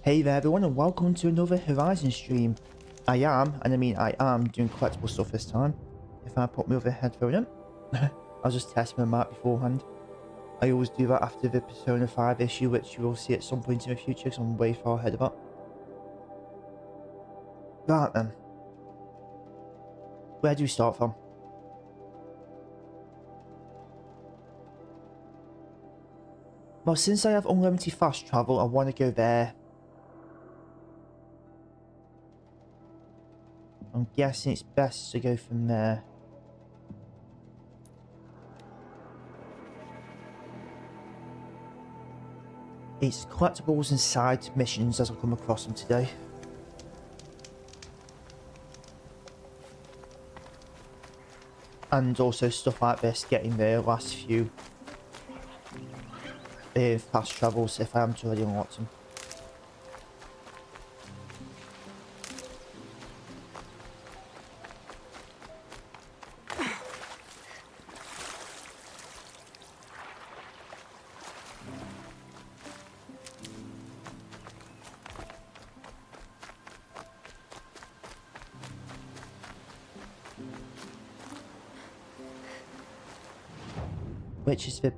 Hey there everyone and welcome to another Horizon stream. I am doing collectible stuff this time. If I put my other headphone in. I was just testing my mic beforehand. I always do that after the Persona 5 issue, which you will see at some point in the future because I'm way far ahead of it. Right then. Where do we start from? Well, since I have unlimited fast travel, I want to go there. I'm guessing it's best to go from there. It's collectibles and side missions as I come across them today. And also stuff like this, getting the last few fast travels if I am to already unlock them. Which is the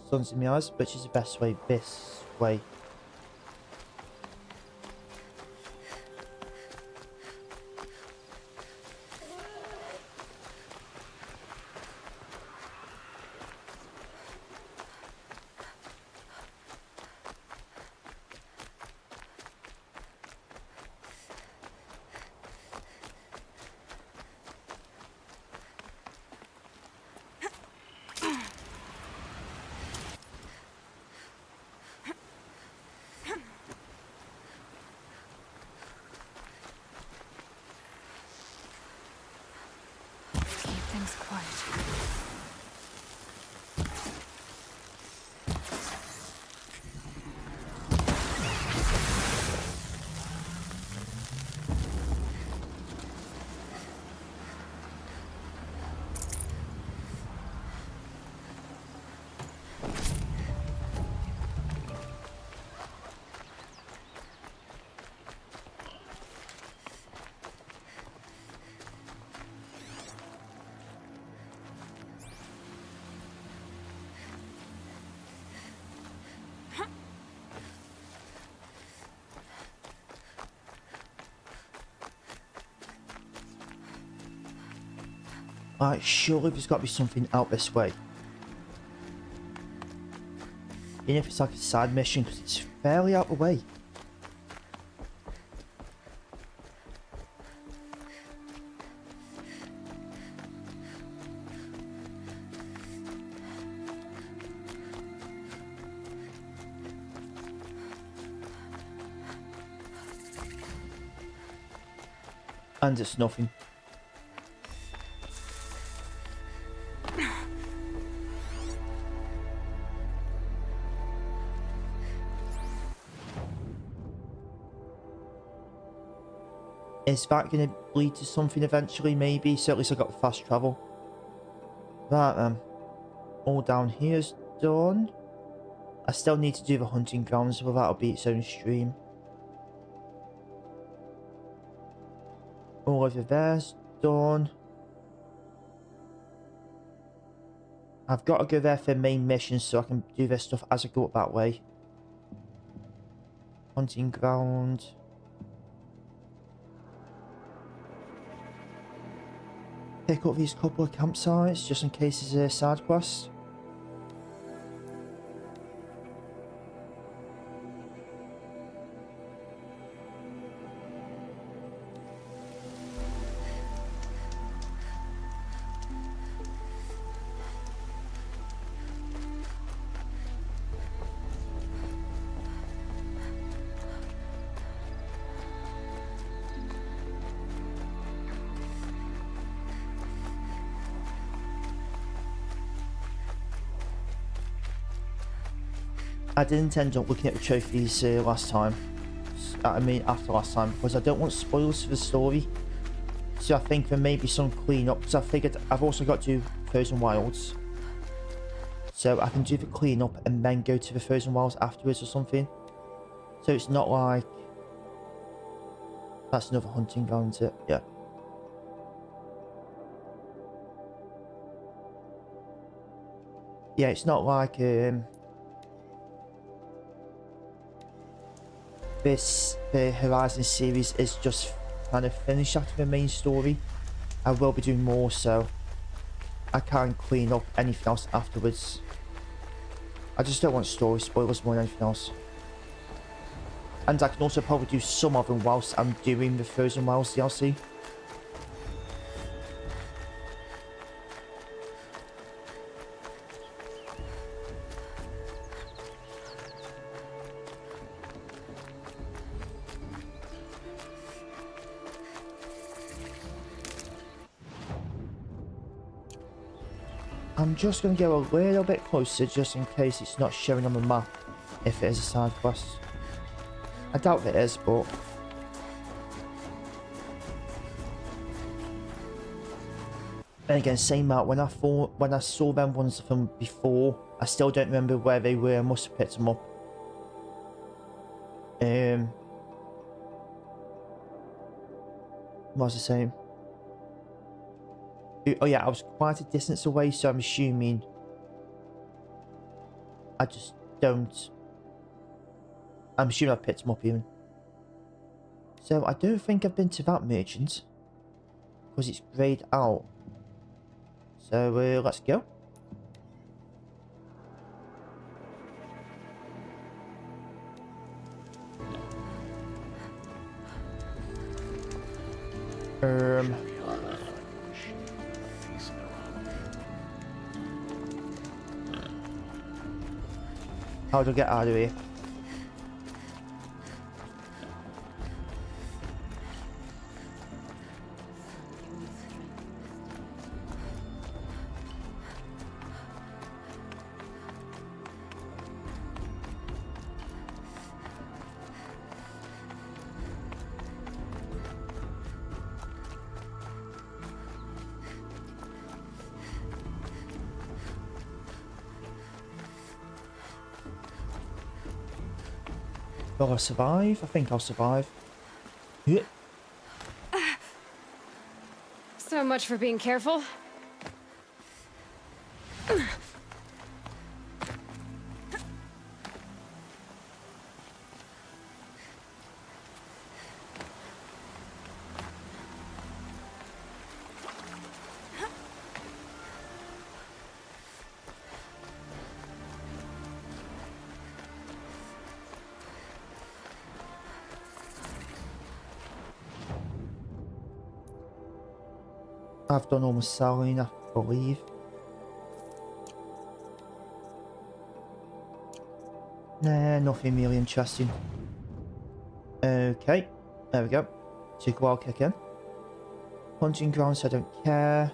sun's in my eyes, which is the best way? This way. Right, surely there's got to be something out this way. Even if it's like a side mission, because it's fairly out the way. And it's nothing. Is that going to lead to something eventually, maybe? So at least I got fast travel. Right then. All down here's done. I still need to do the hunting grounds, but that'll be its own stream. All over there's done. I've got to go there for main missions so I can do this stuff as I go up that way. Hunting ground. Pick up these couple of campsites just in case there's a side quest. I didn't end up looking at the trophies last time. After last time, because I don't want spoilers for the story. So I think there may be some cleanup, because I figured I've also got to do Frozen Wilds. So I can do the cleanup and then go to the Frozen Wilds afterwards or something. So it's not like... That's another hunting ground, isn't it? Yeah. Yeah, it's not like the Horizon series is just kind of finished after the main story. I will be doing more, so I can't clean up anything else afterwards. I just don't want story spoilers more than anything else. And I can also probably do some of them whilst I'm doing the Frozen Wilds DLC. I'm just going to go a little bit closer just in case it's not showing on the map if it is a side quest. I doubt it is, but... And again, same out, when I saw them ones from before, I still don't remember where they were. I must have picked them up. What was I saying? Oh yeah, I was quite a distance away, so I'm assuming I just don't... I'm assuming I picked them up even. So I don't think I've been to that merchant, because it's grayed out. So let's go. How do I get out of here? Will I survive? I think I'll survive. Yeah. So much for being careful. I've done all my selling, I believe. Nah, nothing really interesting. Okay, there we go. Took a while kick in. Hunting grounds, I don't care.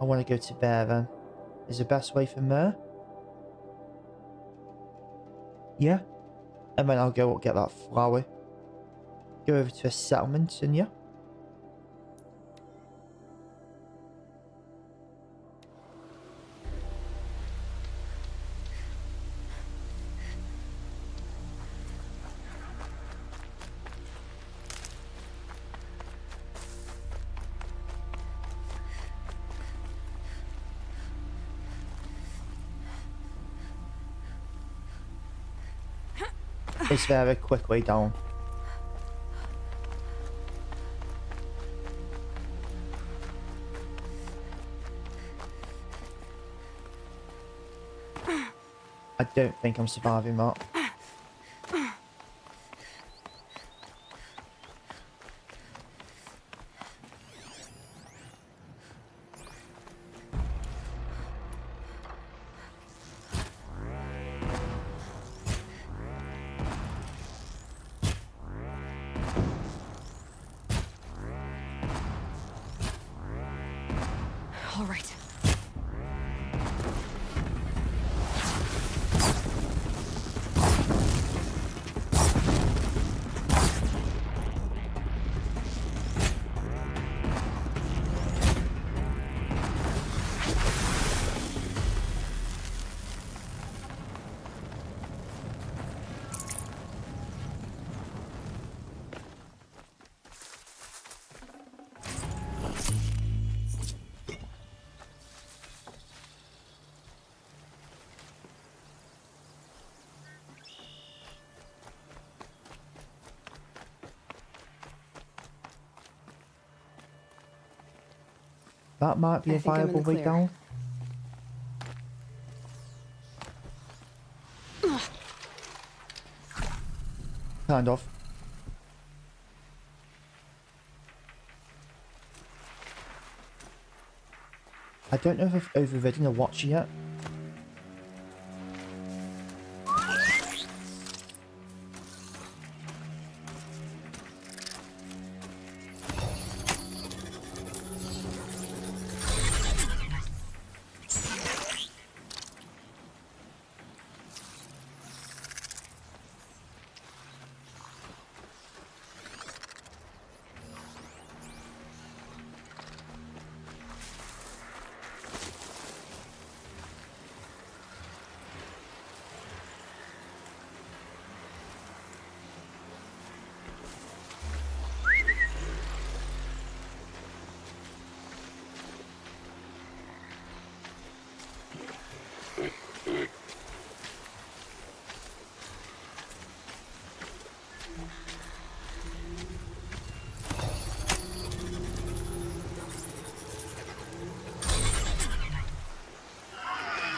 I want to go to there then. Is the best way from there? Yeah. And then I'll go get that flower. Go over to a settlement and yeah. It's very quick way down. I don't think I'm surviving that. All right. That might be I a think I'm in viable the way clear. down. Kind of. I don't know if I've overridden a watcher yet.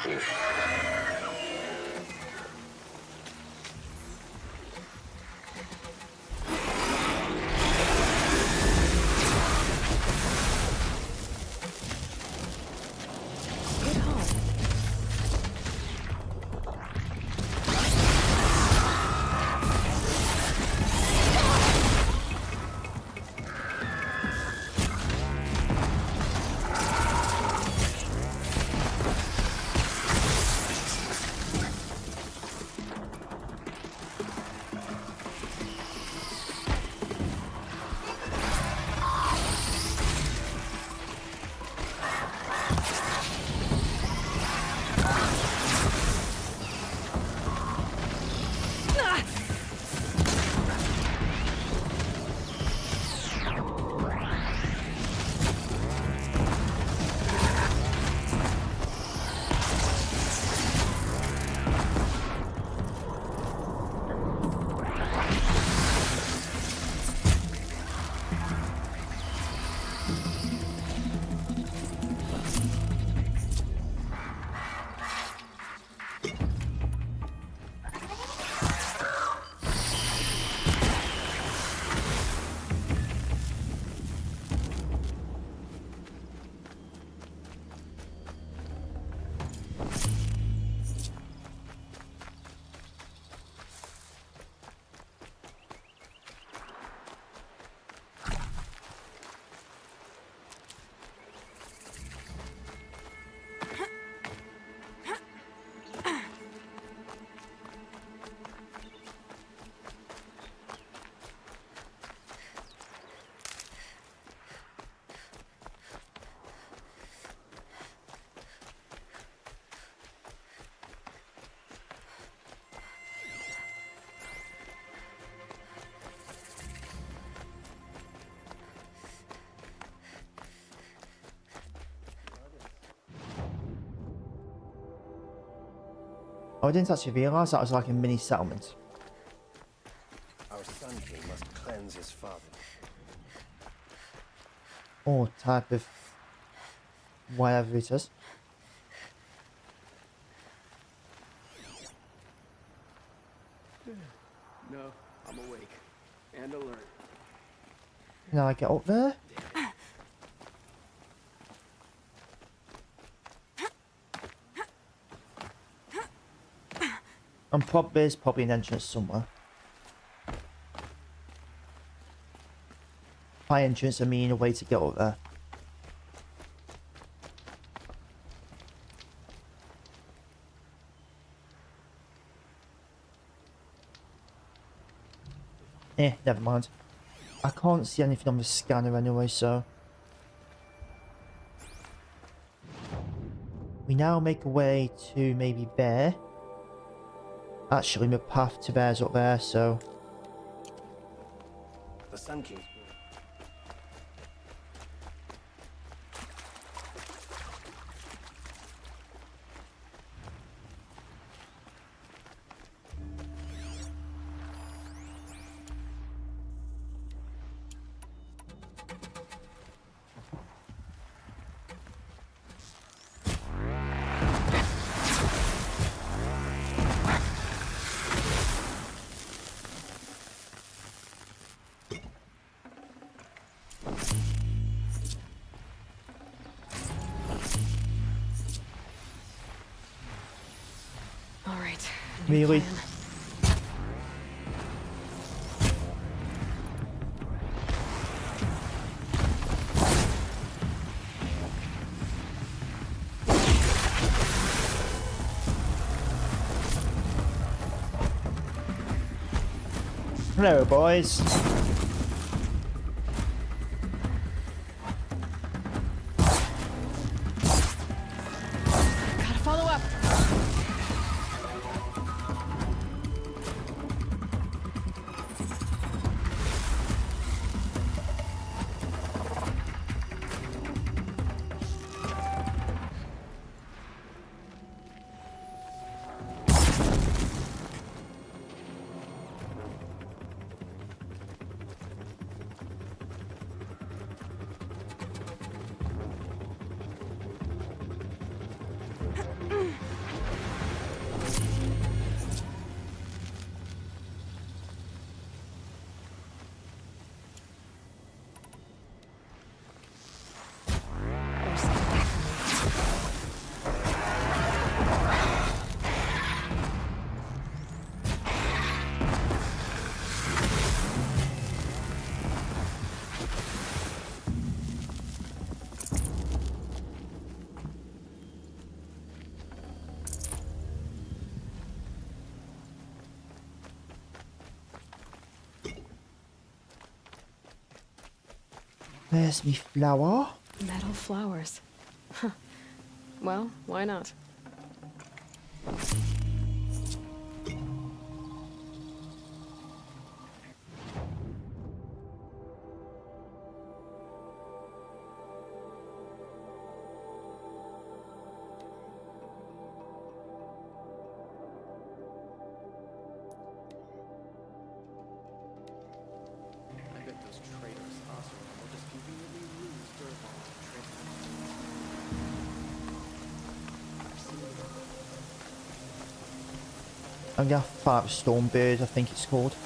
Get home. Oh, I didn't actually realise that was like a mini settlement. Our Sun King must cleanse his father. Or type of whatever it is. No, I'm awake and alert. Can I get up there? And there's probably an entrance somewhere. By entrance, I mean a way to get up there. Never mind. I can't see anything on the scanner anyway, so... We now make a way to maybe there. Actually, my path to there's up there, so... The Sun King's Really? plan. Hello, boys. Gotta follow up. There's something for me. Where's me flower? Metal flowers. Huh. Well, why not? I bet those traitors also will just conveniently lose their long trip. I've seen it. I'm gonna fire up Stormbird, I think it's called.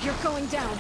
You're going down.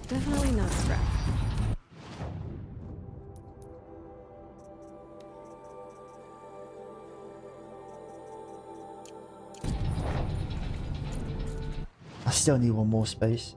Definitely not scrap. still need one more space.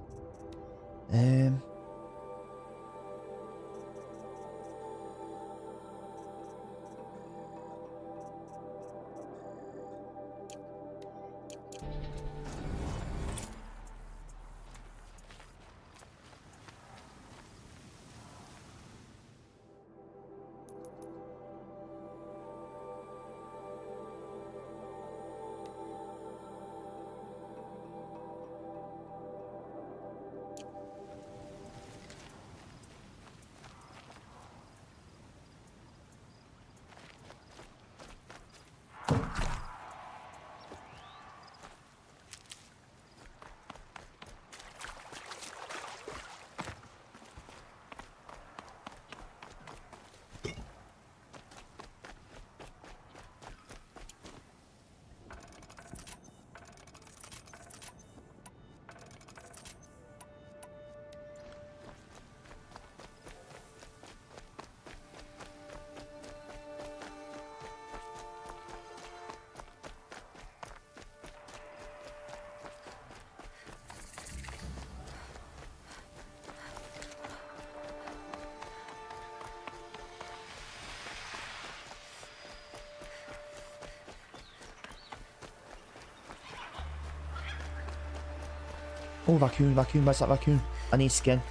Oh, raccoon, raccoon, where's that raccoon? I need skin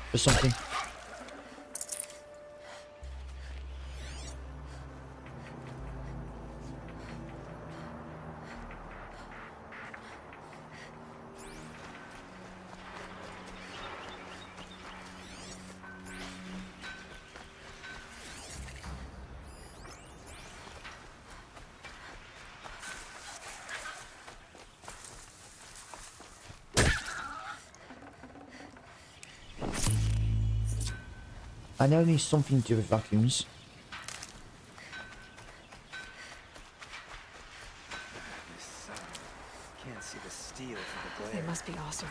for something. I know it needs something to do with raccoons. This sun. Can't see the steel for the They glare. must be awesome.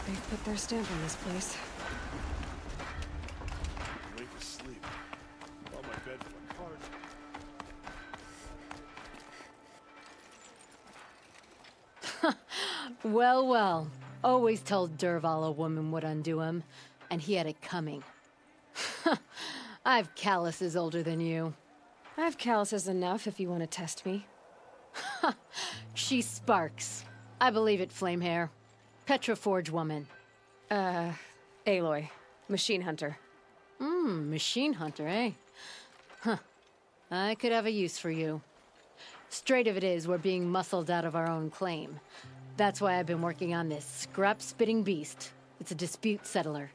They've put their stamp on this place. Ready to sleep. On my bed for a card. Well, well. Always told Derval a woman would undo him, and he had it coming. I've calluses older than you. I have calluses enough if you want to test me. She sparks. I believe it, Flamehair. Petra Forge woman. Aloy. Machine hunter. Machine hunter, eh? Huh. I could have a use for you. Straight of it is, we're being muscled out of our own claim. That's why I've been working on this scrap-spitting beast. It's a dispute settler.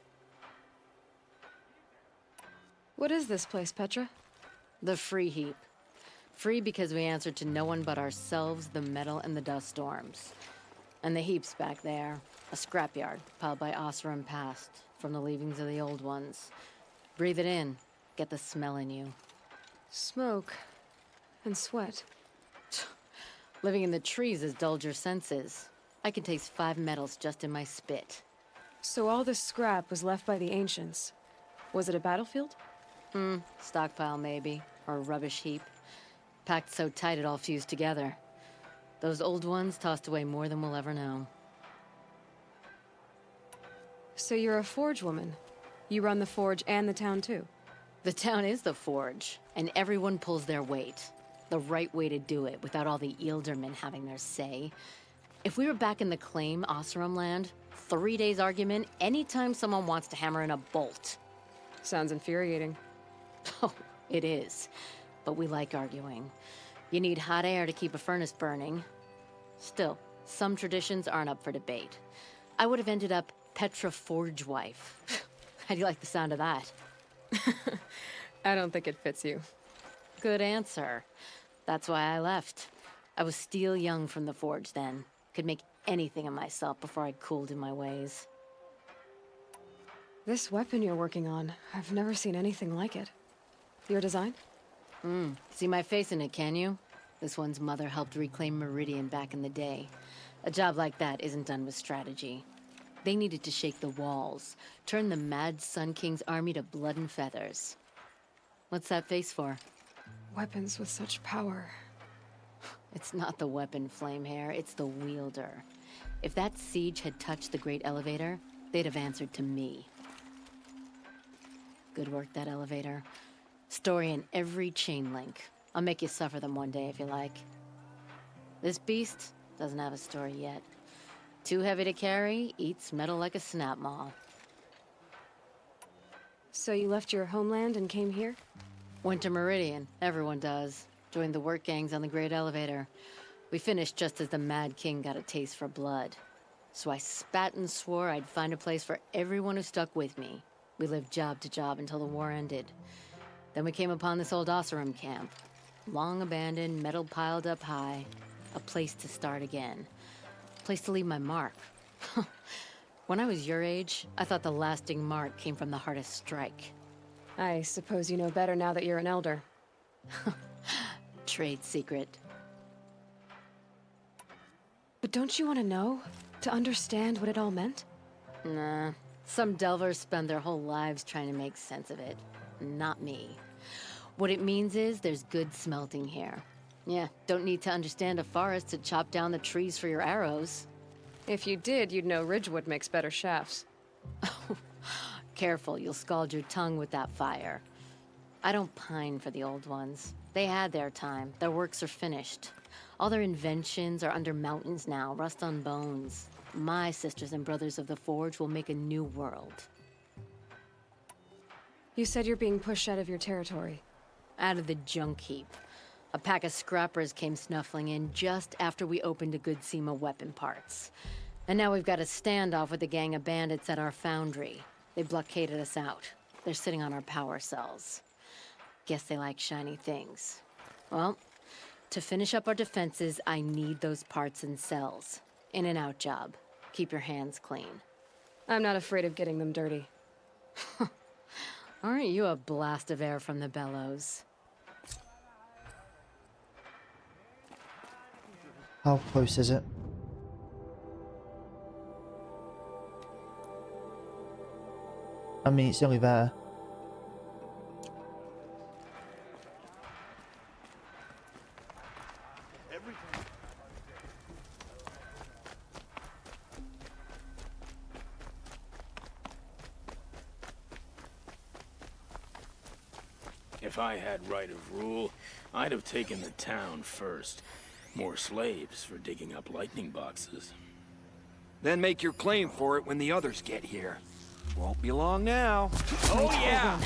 What is this place, Petra? The Free Heap. Free because we answer to no one but ourselves, the metal, and the dust storms. And the heap's back there. A scrapyard, piled by Osram past, from the leavings of the old ones. Breathe it in. Get the smell in you. Smoke. And sweat. Living in the trees has dulled your senses. I can taste 5 metals just in my spit. So all this scrap was left by the ancients. Was it a battlefield? Stockpile, maybe. Or a rubbish heap. Packed so tight it all fused together. Those old ones tossed away more than we'll ever know. So you're a forge woman. You run the forge and the town too. The town is the forge, and everyone pulls their weight. The right way to do it, without all the Eildermen having their say. If we were back in the claim, Osram land, 3 days argument anytime someone wants to hammer in a bolt. Sounds infuriating. Oh, it is. But we like arguing. You need hot air to keep a furnace burning. Still, some traditions aren't up for debate. I would have ended up Petra Forge wife. How do you like the sound of that? I don't think it fits you. Good answer. That's why I left. I was steel young from the forge then. Could make anything of myself before I cooled in my ways. This weapon you're working on, I've never seen anything like it. Your design? See my face in it, can you? This one's mother helped reclaim Meridian back in the day. A job like that isn't done with strategy. They needed to shake the walls, turn the mad Sun King's army to blood and feathers. What's that face for? Weapons with such power. It's not the weapon, Flamehair, it's the wielder. If that siege had touched the Great Elevator, they'd have answered to me. Good work, that elevator. Story in every chain link. I'll make you suffer them one day if you like. This beast doesn't have a story yet. Too heavy to carry, eats metal like a snap maw. So you left your homeland and came here? Went to Meridian, everyone does. Joined the work gangs on the Great Elevator. We finished just as the Mad King got a taste for blood. So I spat and swore I'd find a place for everyone who stuck with me. We lived job to job until the war ended. Then we came upon this old Oseram camp. Long abandoned, metal piled up high. A place to start again. A place to leave my mark. When I was your age, I thought the lasting mark came from the hardest strike. I suppose you know better now that you're an elder. Trade secret. But don't you want to know? To understand what it all meant? Nah. Some delvers spend their whole lives trying to make sense of it. Not me. What it means is there's good smelting here. Yeah, don't need to understand a forest to chop down the trees for your arrows. If you did, you'd know Ridgewood makes better shafts. Careful, you'll scald your tongue with that fire. I don't pine for the old ones. They had their time. Their works are finished. All their inventions are under mountains now, rust on bones. My sisters and brothers of the Forge will make a new world. You said you're being pushed out of your territory. Out of the junk heap. A pack of scrappers came snuffling in just after we opened a good seam of weapon parts. And now we've got a standoff with a gang of bandits at our foundry. They blockaded us out. They're sitting on our power cells. Guess they like shiny things. Well, to finish up our defenses, I need those parts and cells. In and out job. Keep your hands clean. I'm not afraid of getting them dirty. Aren't you a blast of air from the bellows? How close is it? I mean, it's only there. If I had right of rule, I'd have taken the town first. More slaves for digging up lightning boxes. Then make your claim for it when the others get here. Won't be long now. Oh yeah!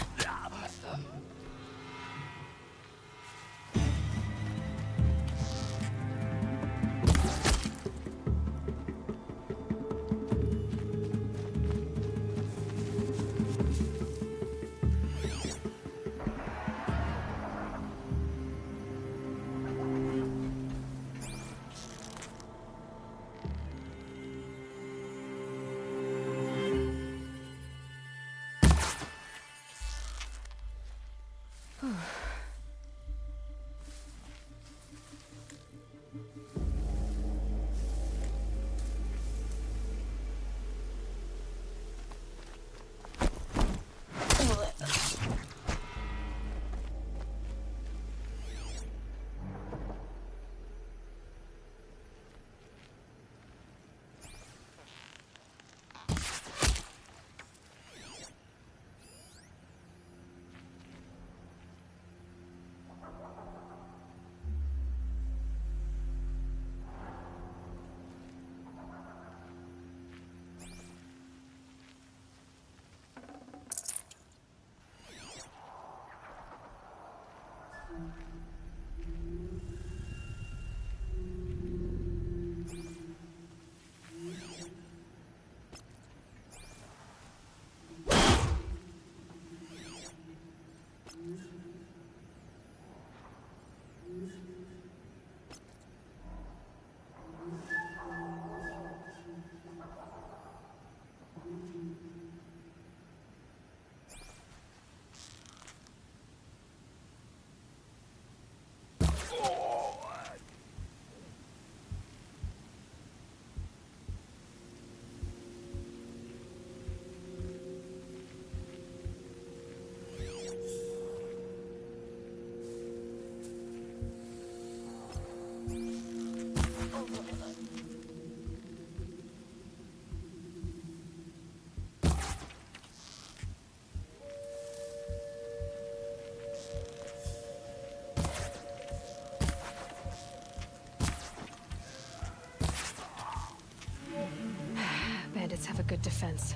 defense.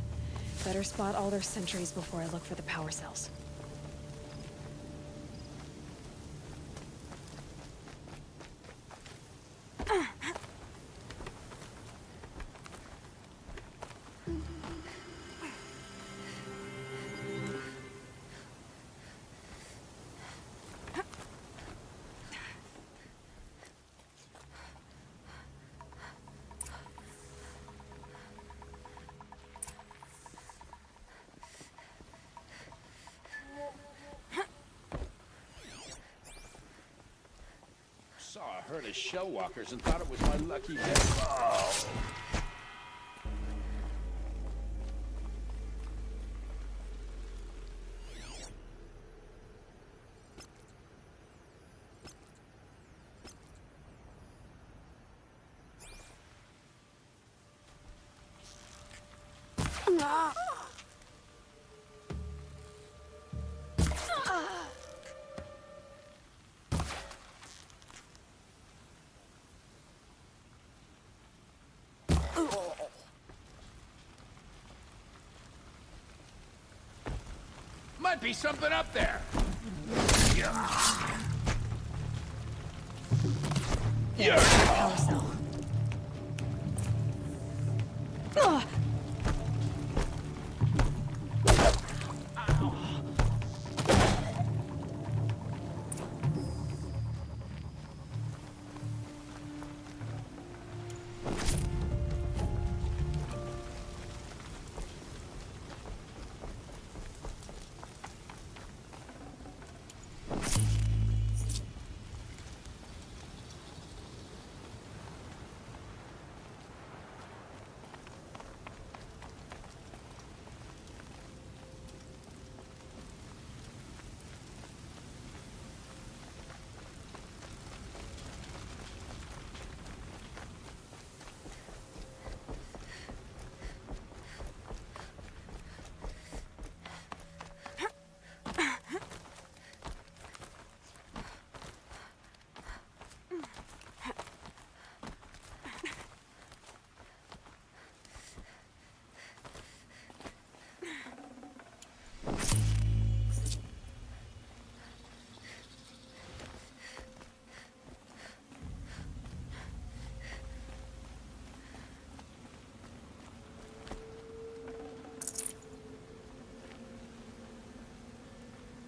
Better spot all their sentries before I look for the power cells. Saw a herd of shell walkers and thought it was my lucky day. Oh. Might be something up there. Power cell.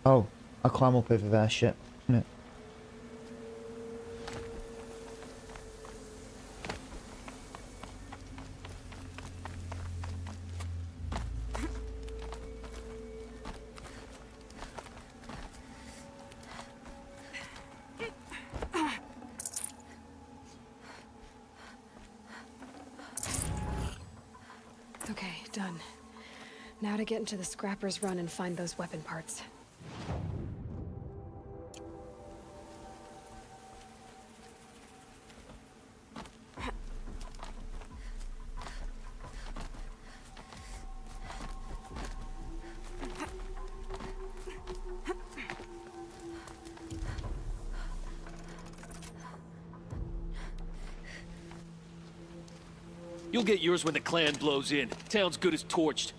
Oh, I'll climb up over there, shit. Yeah. Okay, done. Now to get into the Scrapper's Run and find those weapon parts. You'll get yours when the clan blows in. Town's good as torched.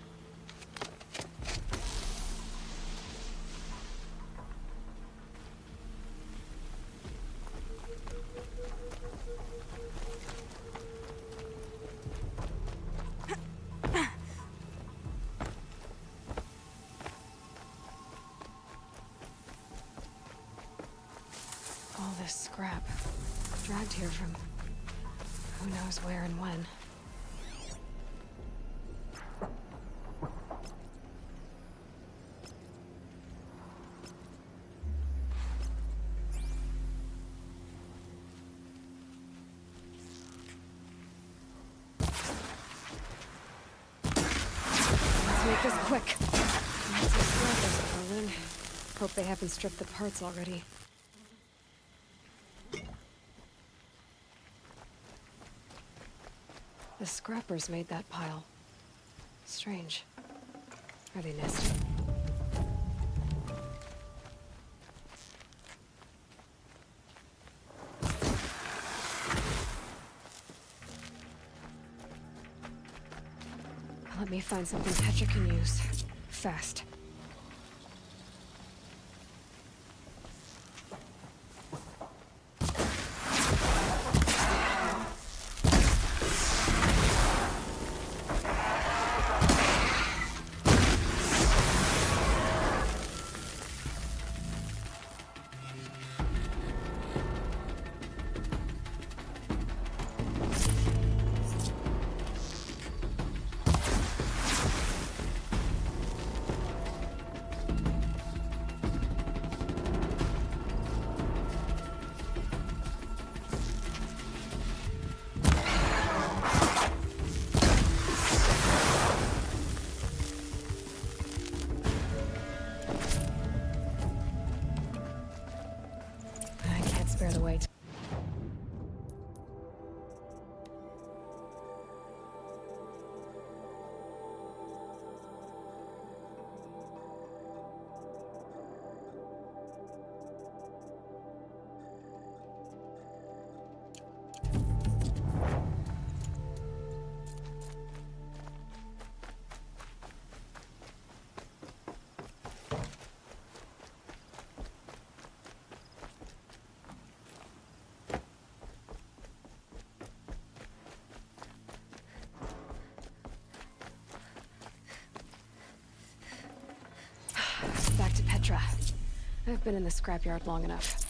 All this scrap. Dragged here from who knows where and when. Let's make this quick. Lots of scrappers, Berlin. Hope they haven't stripped the parts already. The scrappers made that pile. Strange. Are they nested? Let me find something Petra can use. Fast. Spare the weight. Back to Petra. I've been in the scrapyard long enough.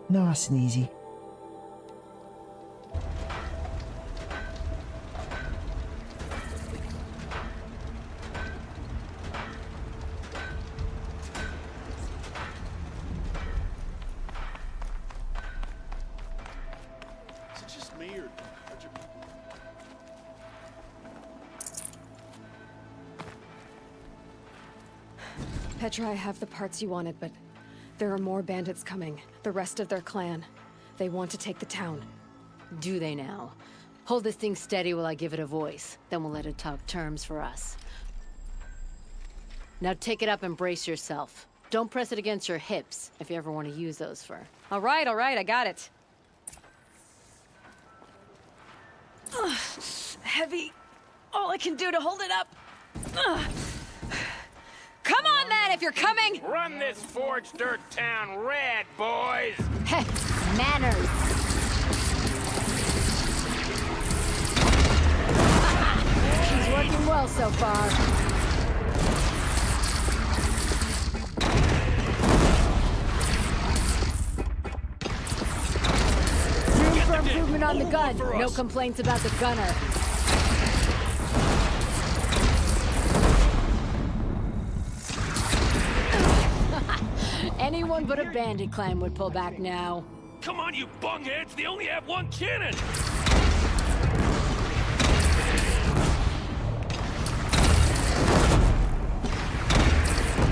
Nice and easy. Is it just me, or are you... Petra, I have the parts you wanted, but there are more bandits coming. The rest of their clan. They want to take the town. Do they now? Hold this thing steady while I give it a voice. Then we'll let it talk terms for us. Now take it up and brace yourself. Don't press it against your hips if you ever want to use those for... All right, I got it. Ugh, heavy. All I can do to hold it up. Ugh. Come on, then, if you're coming! Run this forged dirt town red, boys! Heh, manners! She's working well so far. Room for improvement on the gun. No complaints about the gunner. Anyone but a bandit clan would pull back now. Come on, you bungheads! They only have one cannon!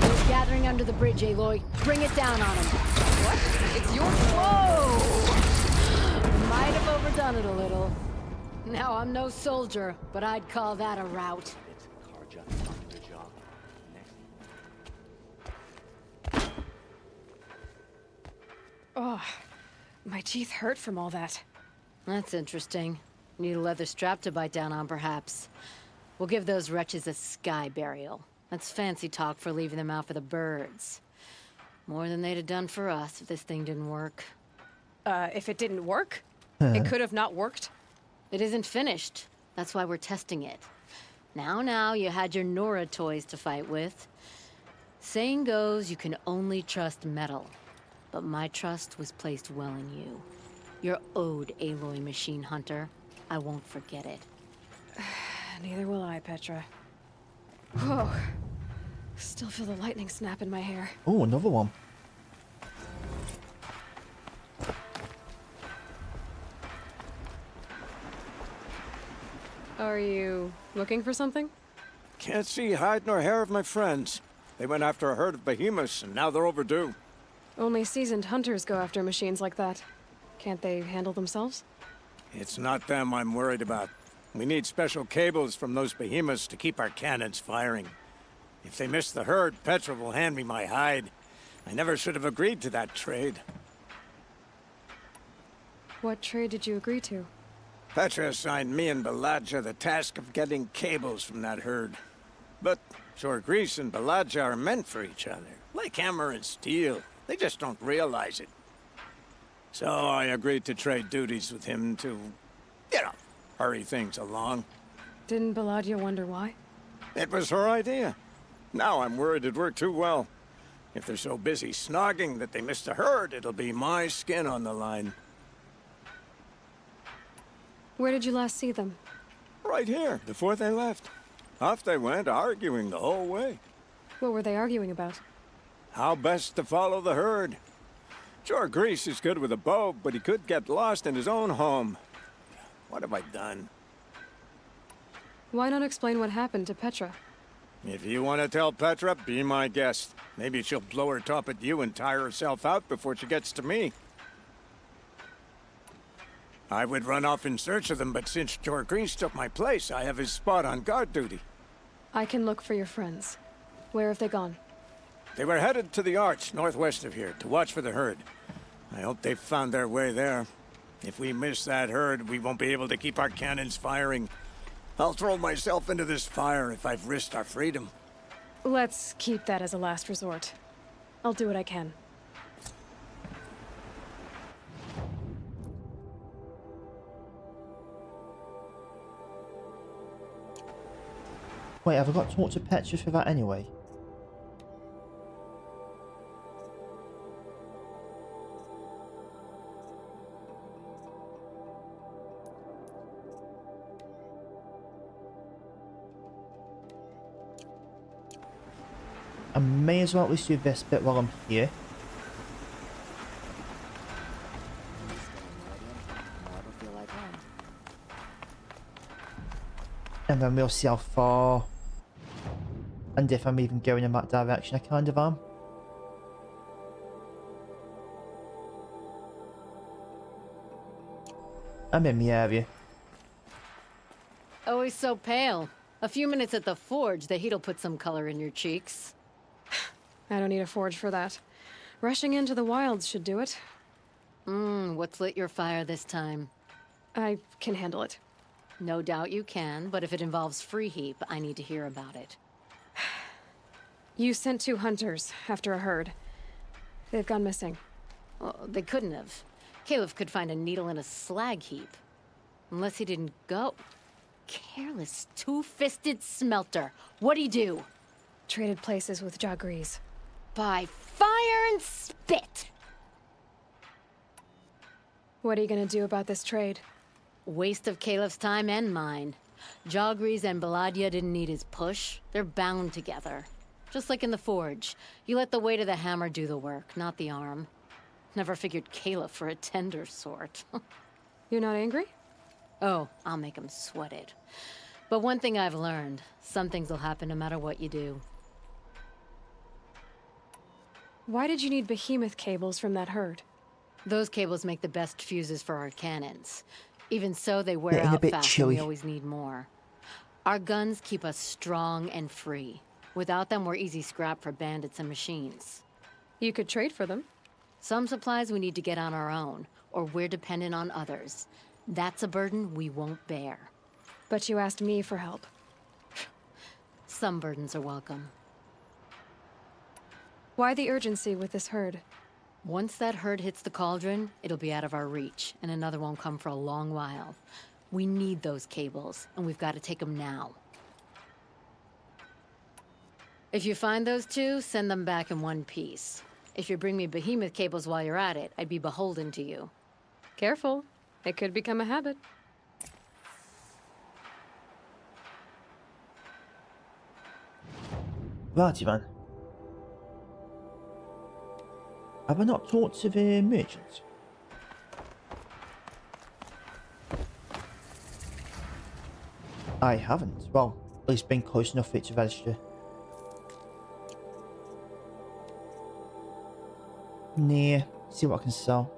They're gathering under the bridge, Aloy. Bring it down on them. What? It's your... Whoa! Might have overdone it a little. Now, I'm no soldier, but I'd call that a rout. Oh, my teeth hurt from all that. That's interesting. Need a leather strap to bite down on, perhaps. We'll give those wretches a sky burial. That's fancy talk for leaving them out for the birds. More than they'd have done for us if this thing didn't work. If it didn't work? It could have not worked? It isn't finished. That's why we're testing it. Now, you had your Nora toys to fight with. Saying goes, you can only trust metal. But my trust was placed well in you. You're owed, Aloy Machine Hunter. I won't forget it. Neither will I, Petra. Whoa. Still feel the lightning snap in my hair. Oh, another one. Are you looking for something? Can't see hide nor hair of my friends. They went after a herd of behemoths, and now they're overdue. Only seasoned hunters go after machines like that. Can't they handle themselves? It's not them I'm worried about. We need special cables from those behemoths to keep our cannons firing. If they miss the herd, Petra will hand me my hide. I never should have agreed to that trade. What trade did you agree to? Petra assigned me and Baladja the task of getting cables from that herd. But Jorgris and Baladja are meant for each other, like hammer and steel. They just don't realize it. So I agreed to trade duties with him to, hurry things along. Didn't Baladia wonder why? It was her idea. Now I'm worried it worked too well. If they're so busy snogging that they miss the herd, it'll be my skin on the line. Where did you last see them? Right here, before they left. Off they went, arguing the whole way. What were they arguing about? How best to follow the herd. Jorgris is good with a bow, but he could get lost in his own home. What have I done? Why not explain what happened to Petra? If you want to tell Petra, be my guest. Maybe she'll blow her top at you and tire herself out before she gets to me. I would run off in search of them, but since Jorgris took my place, I have his spot on guard duty. I can look for your friends. Where have they gone? They were headed to the Arch, northwest of here, to watch for the herd. I hope they've found their way there. If we miss that herd, we won't be able to keep our cannons firing. I'll throw myself into this fire if I've risked our freedom. Let's keep that as a last resort. I'll do what I can. Wait, have I got to talk to Petra for that anyway? I may as well at least do this bit while I'm here. And then we'll see how far and if I'm even going in that direction. I kind of am. I'm in the area. Always so pale. A few minutes at the forge, the heat'll put some color in your cheeks. I don't need a forge for that. Rushing into the wilds should do it. What's lit your fire this time? I can handle it. No doubt you can, but if it involves free heap, I need to hear about it. You sent 2 hunters after a herd. They've gone missing. Well, they couldn't have. Caleb could find a needle in a slag heap. Unless he didn't go. Careless, two-fisted smelter. What'd he do? Traded places with Jorgris. By fire and spit! What are you gonna do about this trade? Waste of Caleb's time and mine. Jorgris and Baladia didn't need his push. They're bound together. Just like in the forge. You let the weight of the hammer do the work, not the arm. Never figured Caleb for a tender sort. You're not angry? Oh, I'll make him sweat it. But one thing I've learned, some things will happen no matter what you do. Why did you need behemoth cables from that herd? Those cables make the best fuses for our cannons. Even so, they wear Getting a out bit fast and chilly. we always need more. Our guns keep us strong and free. Without them, we're easy scrap for bandits and machines. You could trade for them. Some supplies we need to get on our own, or we're dependent on others. That's a burden we won't bear. But you asked me for help. Some burdens are welcome. Why the urgency with this herd? Once that herd hits the cauldron, it'll be out of our reach, and another won't come for a long while. We need those cables, and we've got to take them now. If you find those 2, send them back in one piece. If you bring me behemoth cables while you're at it, I'd be beholden to you. Careful. It could become a habit. Righty man. Have I not talked to the merchants? I haven't. Well, at least been close enough for it to register. Nah, see what I can sell.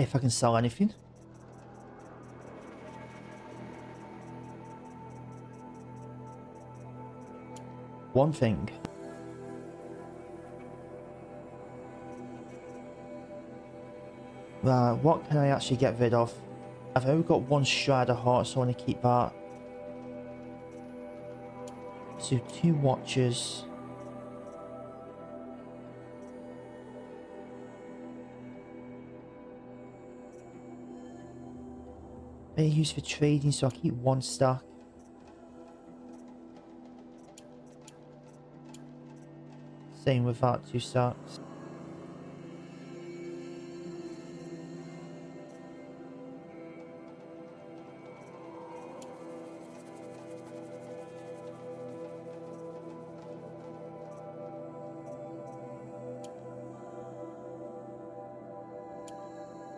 If I can sell anything. One thing. Right, what can I actually get rid of? I've only got one Shroud of Hearts, so I want to keep that. So 2 watches. They're used for trading, so I'll keep 1 stack. Same with that, 2 stacks.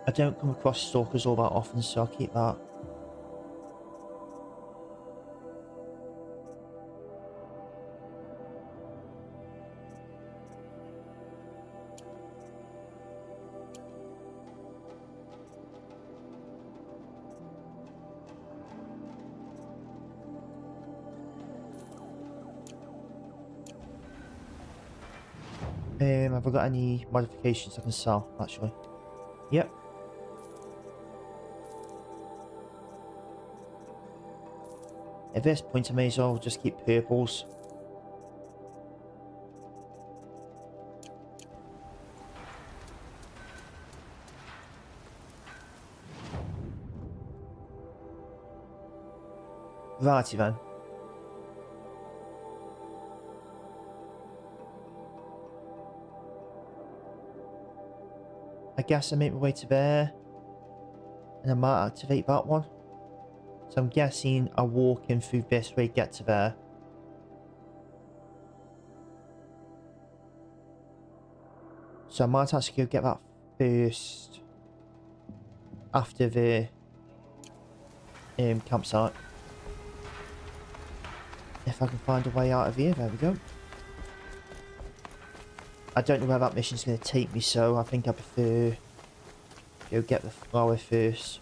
I don't come across stalkers all that often, so I'll keep that. Have I got any modifications I can sell, actually? Yep. At this point I may as well just keep purples. Righty then. I guess I make my way to there. And I might activate that one. So I'm guessing I walk in through this way, get to there. So I might actually go get that first. After the campsite. If I can find a way out of here, there we go. I don't know where that mission's going to take me, so I think I prefer go get the flower first.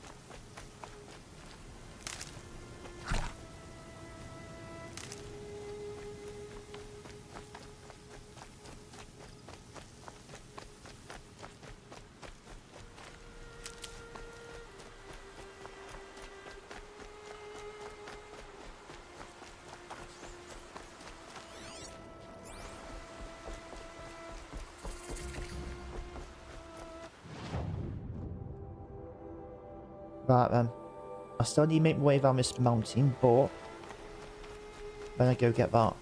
Right then, I still need to make my way down this mountain, but then I go get that.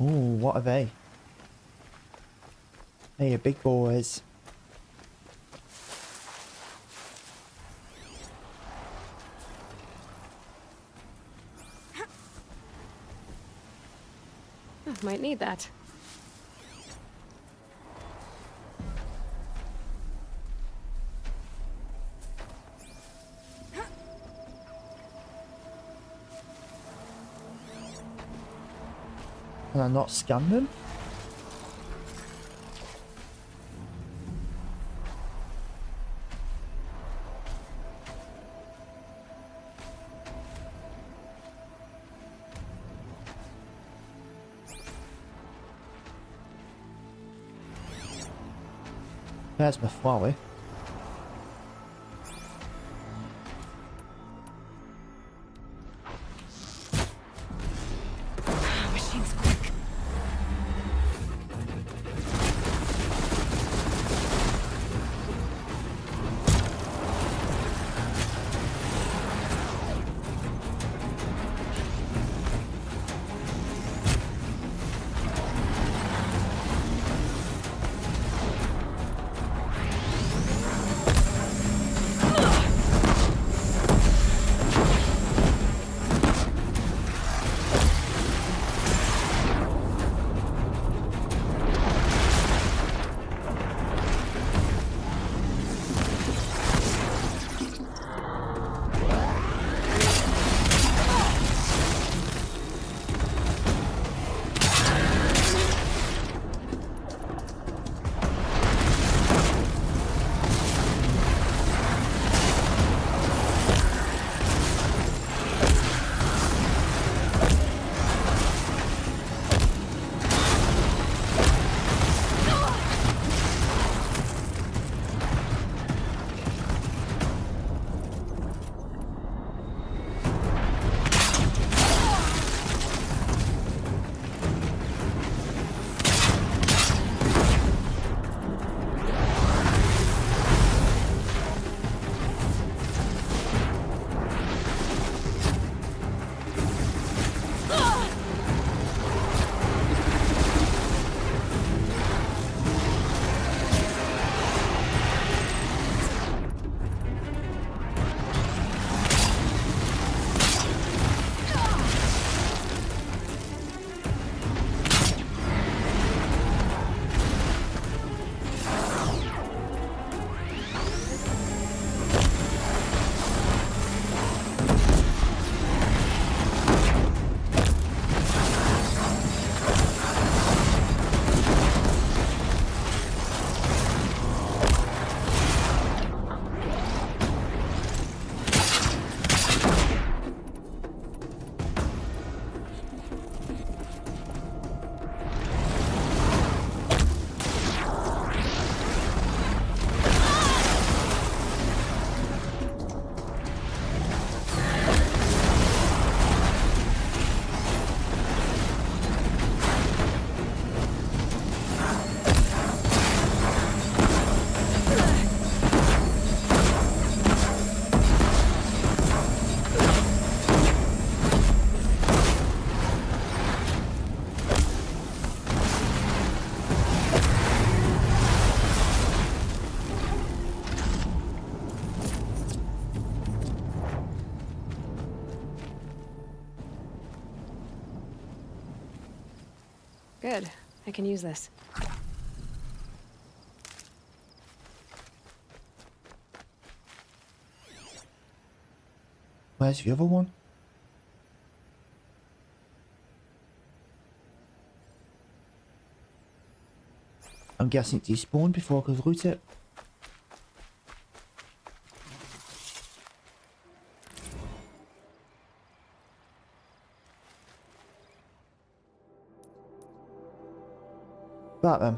Ooh, what are they? They are big boys. Oh, might need that. Can I not scan them? There's my flower. Machine's quick. Good. I can use this. Where's the other one? I'm guessing it despawned before I could loot it. Right then.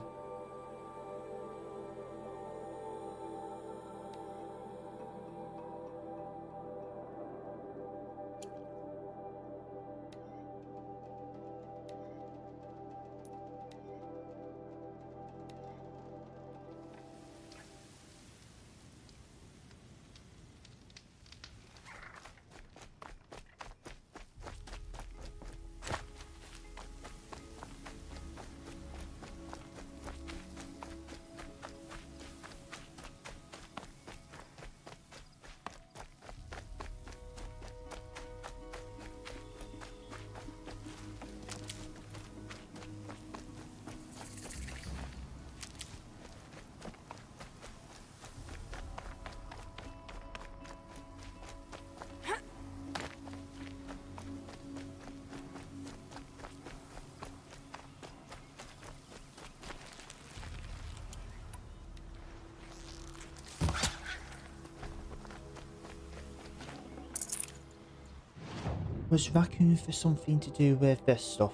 Was raccoon for something to do with this stuff?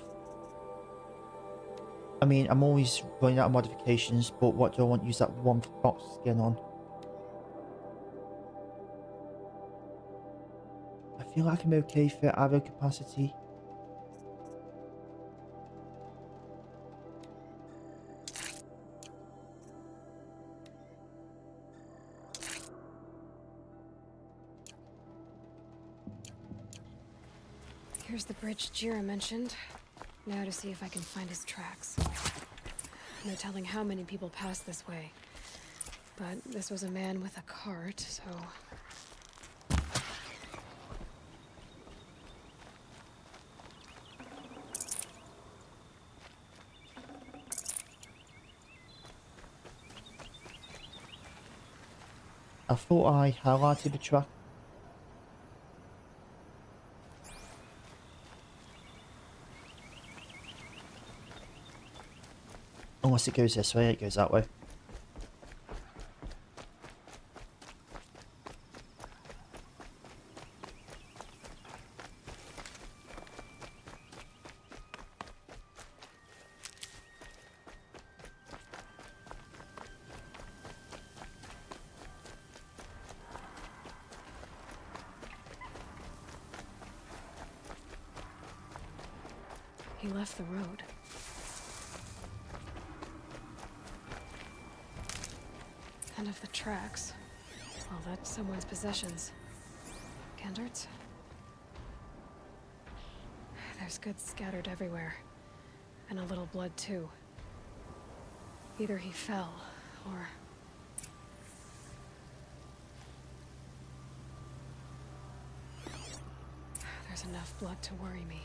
I mean, I'm always running out of modifications, but what do I want to use that one fox skin on? I feel like I'm okay for arrow capacity. Here's the bridge Jira mentioned. Now to see if I can find his tracks. No telling how many people passed this way. But this was a man with a cart, so... I thought I highlighted the track. Unless it goes this way, it goes that way. He left the road. And of the tracks. Well, that's someone's possessions. Gandart's? There's goods scattered everywhere. And a little blood, too. Either he fell, or... There's enough blood to worry me.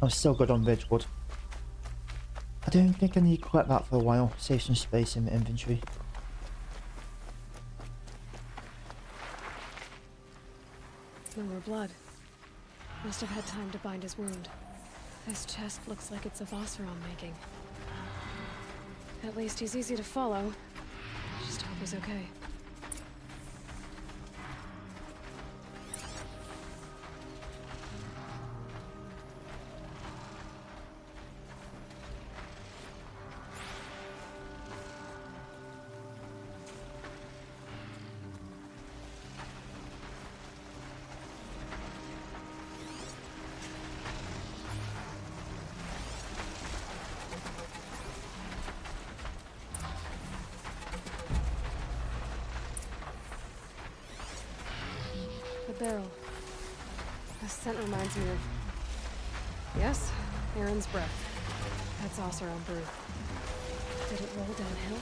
I'm still good on Ridgewood. I don't think I need to equip that for a while. Save some space in my inventory. No more blood. Must have had time to bind his wound. This chest looks like it's of Oseram making. At least he's easy to follow. Just hope he's okay. Barrel. The scent reminds me of... Yes, Aaron's breath. That's Oseram brew. Did it roll downhill?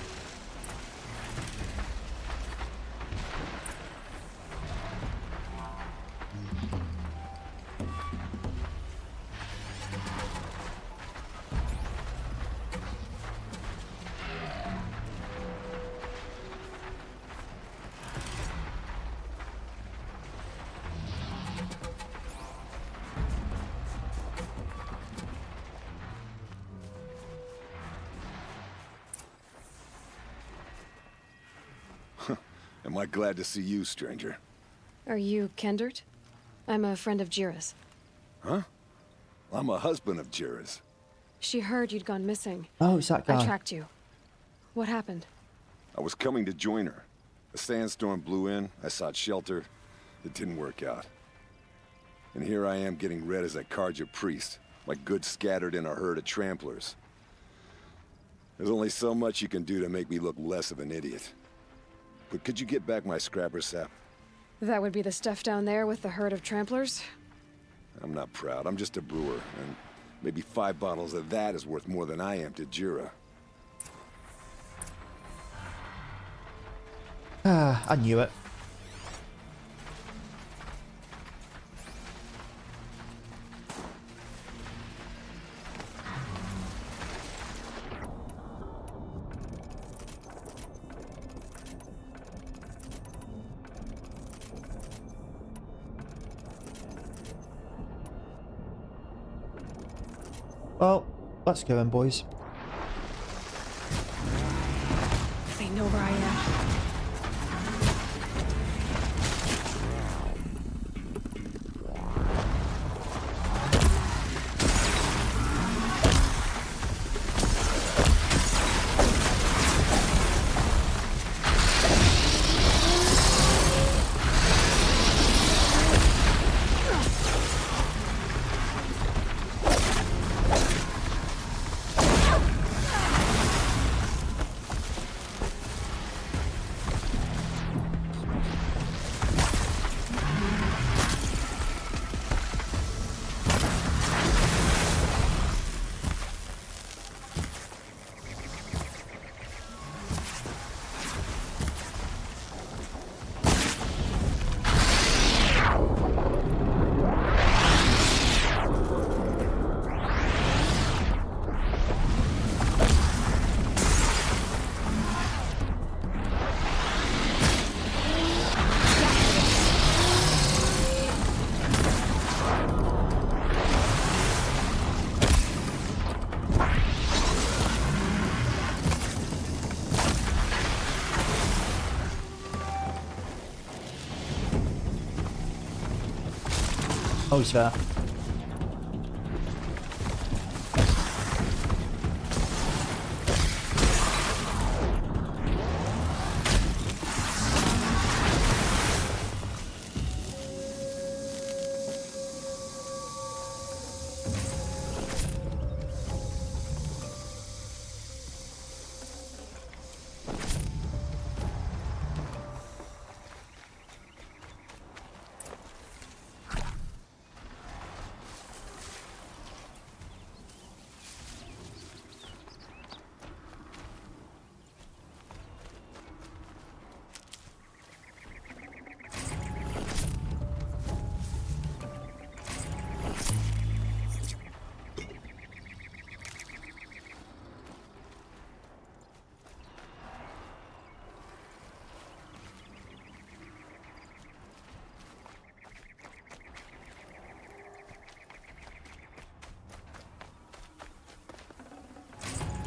Am I glad to see you, stranger? Are you Kendert? I'm a friend of Jira's. Huh? I'm a husband of Jira's. She heard you'd gone missing. Oh, it's that guy. I tracked you. What happened? I was coming to join her. A sandstorm blew in, I sought shelter. It didn't work out. And here I am getting read as a Karja priest, my goods scattered in a herd of tramplers. There's only so much you can do to make me look less of an idiot. But could you get back my scrapper sap? That would be the stuff down there with the herd of tramplers? I'm not proud, I'm just a brewer, and maybe 5 bottles of that is worth more than I am to Jira. Ah, I knew it. Well, let's go then, boys. They know where I am. Oh, he's there.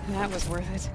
That was worth it.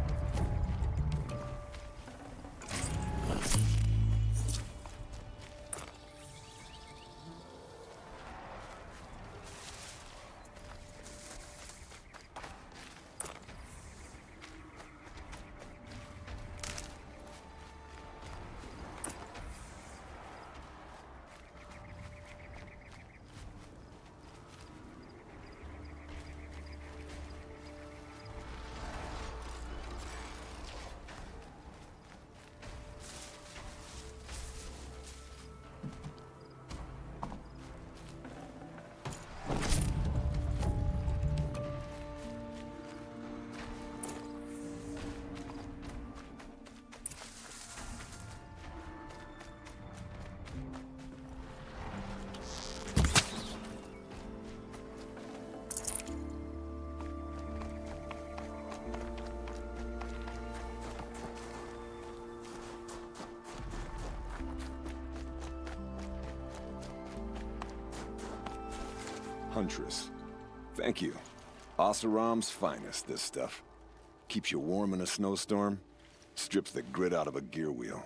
Huntress. Thank you. Oseram's finest, this stuff. Keeps you warm in a snowstorm, strips the grit out of a gear wheel.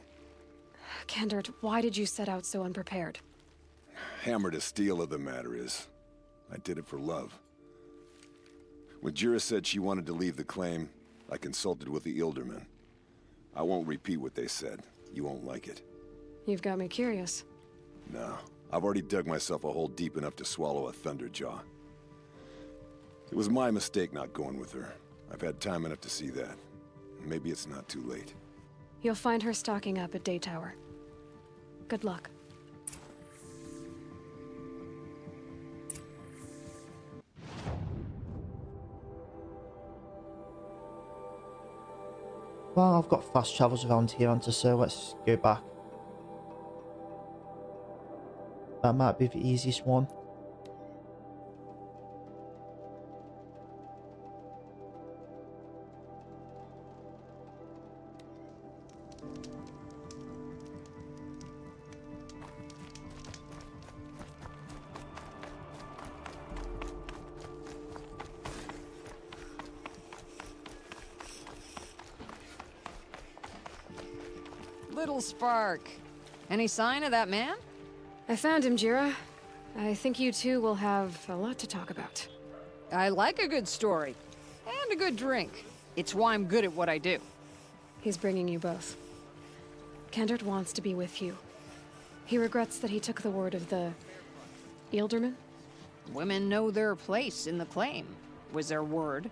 Kendert, why did you set out so unprepared? Hammer to steel of the matter is, I did it for love. When Jira said she wanted to leave the claim, I consulted with the Ilderman. I won't repeat what they said. You won't like it. You've got me curious. No. I've already dug myself a hole deep enough to swallow a thunderjaw. It was my mistake not going with her. I've had time enough to see that. Maybe it's not too late. You'll find her stocking up at Day Tower. Good luck. Well, I've got fast travels around here, Hunter, so let's go back. That might be the easiest one. Little Spark. Any sign of that man? I found him, Jira. I think you two will have a lot to talk about. I like a good story. And a good drink. It's why I'm good at what I do. He's bringing you both. Kendert wants to be with you. He regrets that he took the word of the... Ilderman? Women know their place in the claim, was their word.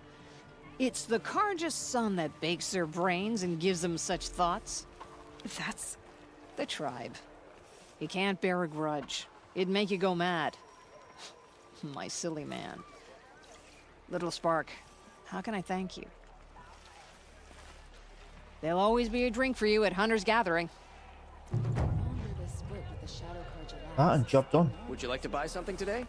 It's the Carja's son that bakes their brains and gives them such thoughts. That's... the tribe. You can't bear a grudge. It'd make you go mad. My silly man. Little Spark, how can I thank you? There'll always be a drink for you at Hunter's Gathering. Ah, and job done. Would you like to buy something today?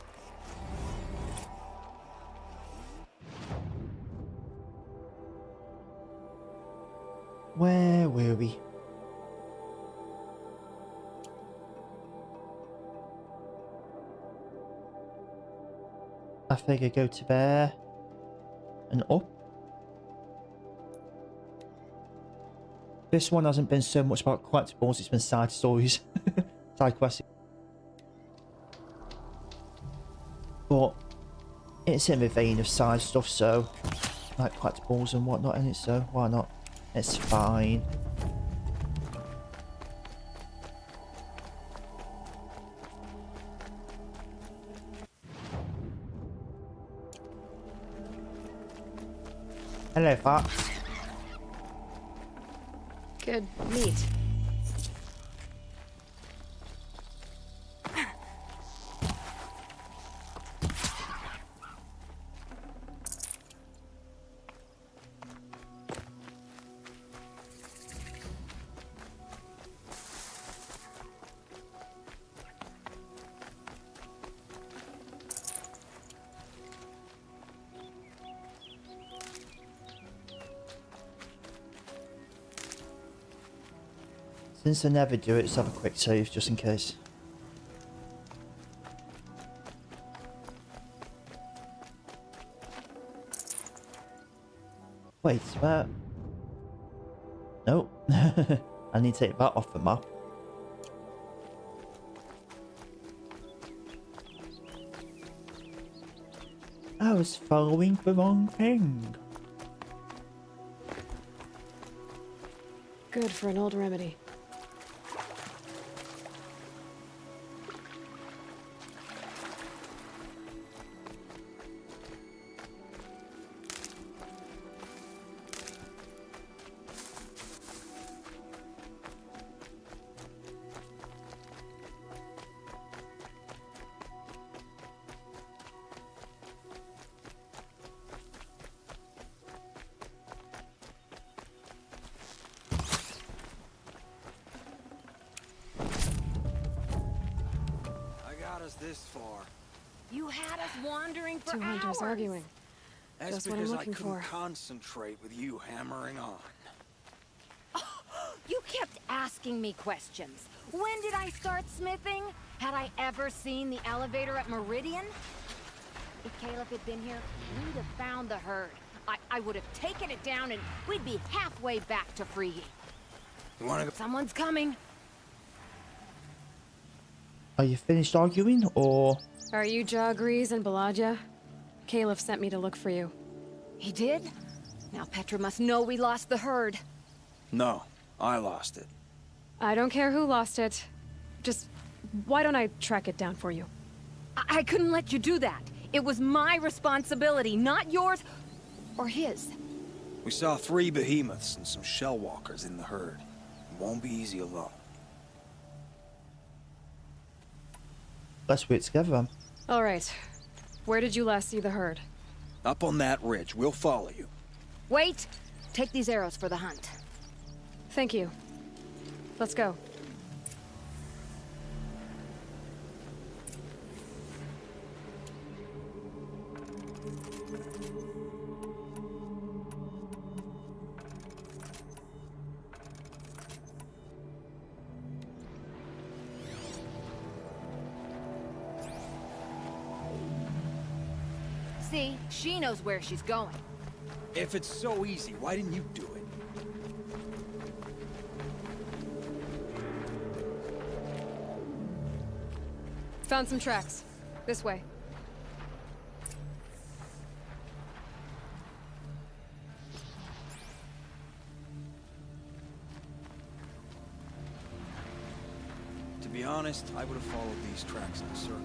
Where were we? I think I go to there and up. This one hasn't been so much about collectibles, it's been side stories, side quests. But it's in the vein of side stuff, so like collectibles and whatnot in it, so why not? It's fine. Hello, Fox. Good meet. Since I never do it, let's have a quick save just in case. Wait, where? Nope. I need to take that off the map. I was following the wrong thing. Good for an old remedy. This far. You had us wandering for Two hunters hours. arguing. That's Just what I'm because I looking couldn't for. concentrate with you hammering on. You kept asking me questions. When did I start smithing? Had I ever seen the elevator at Meridian? If Caleb had been here, we'd have found the herd. I would have taken it down and we'd be halfway back to Freeing. You wanna go? Someone's coming. Are you finished arguing, or? Are you Jagrees and Balaja? Caleb sent me to look for you. He did? Now Petra must know we lost the herd. No, I lost it. I don't care who lost it. Just, why don't I track it down for you? I couldn't let you do that. It was my responsibility, not yours or his. We saw 3 behemoths and some shell walkers in the herd. It won't be easy alone. Let's work together then. All right. Where did you last see the herd? Up on that ridge. We'll follow you. Wait! Take these arrows for the hunt. Thank you. Let's go. See, she knows where she's going. If it's so easy, why didn't you do it? Found some tracks. This way. To be honest, I would have followed these tracks in a circle.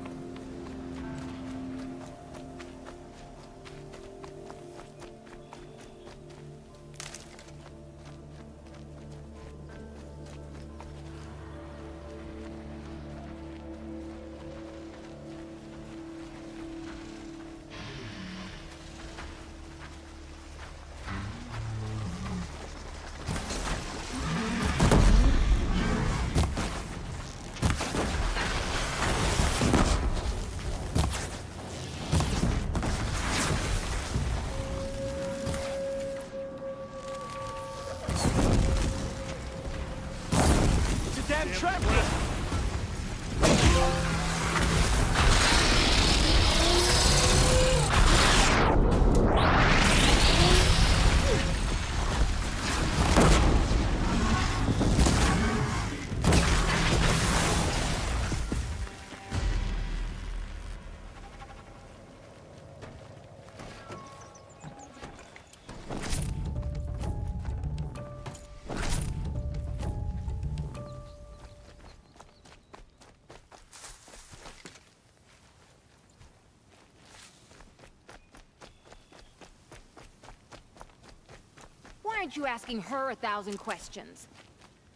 Why aren't you asking her 1,000 questions?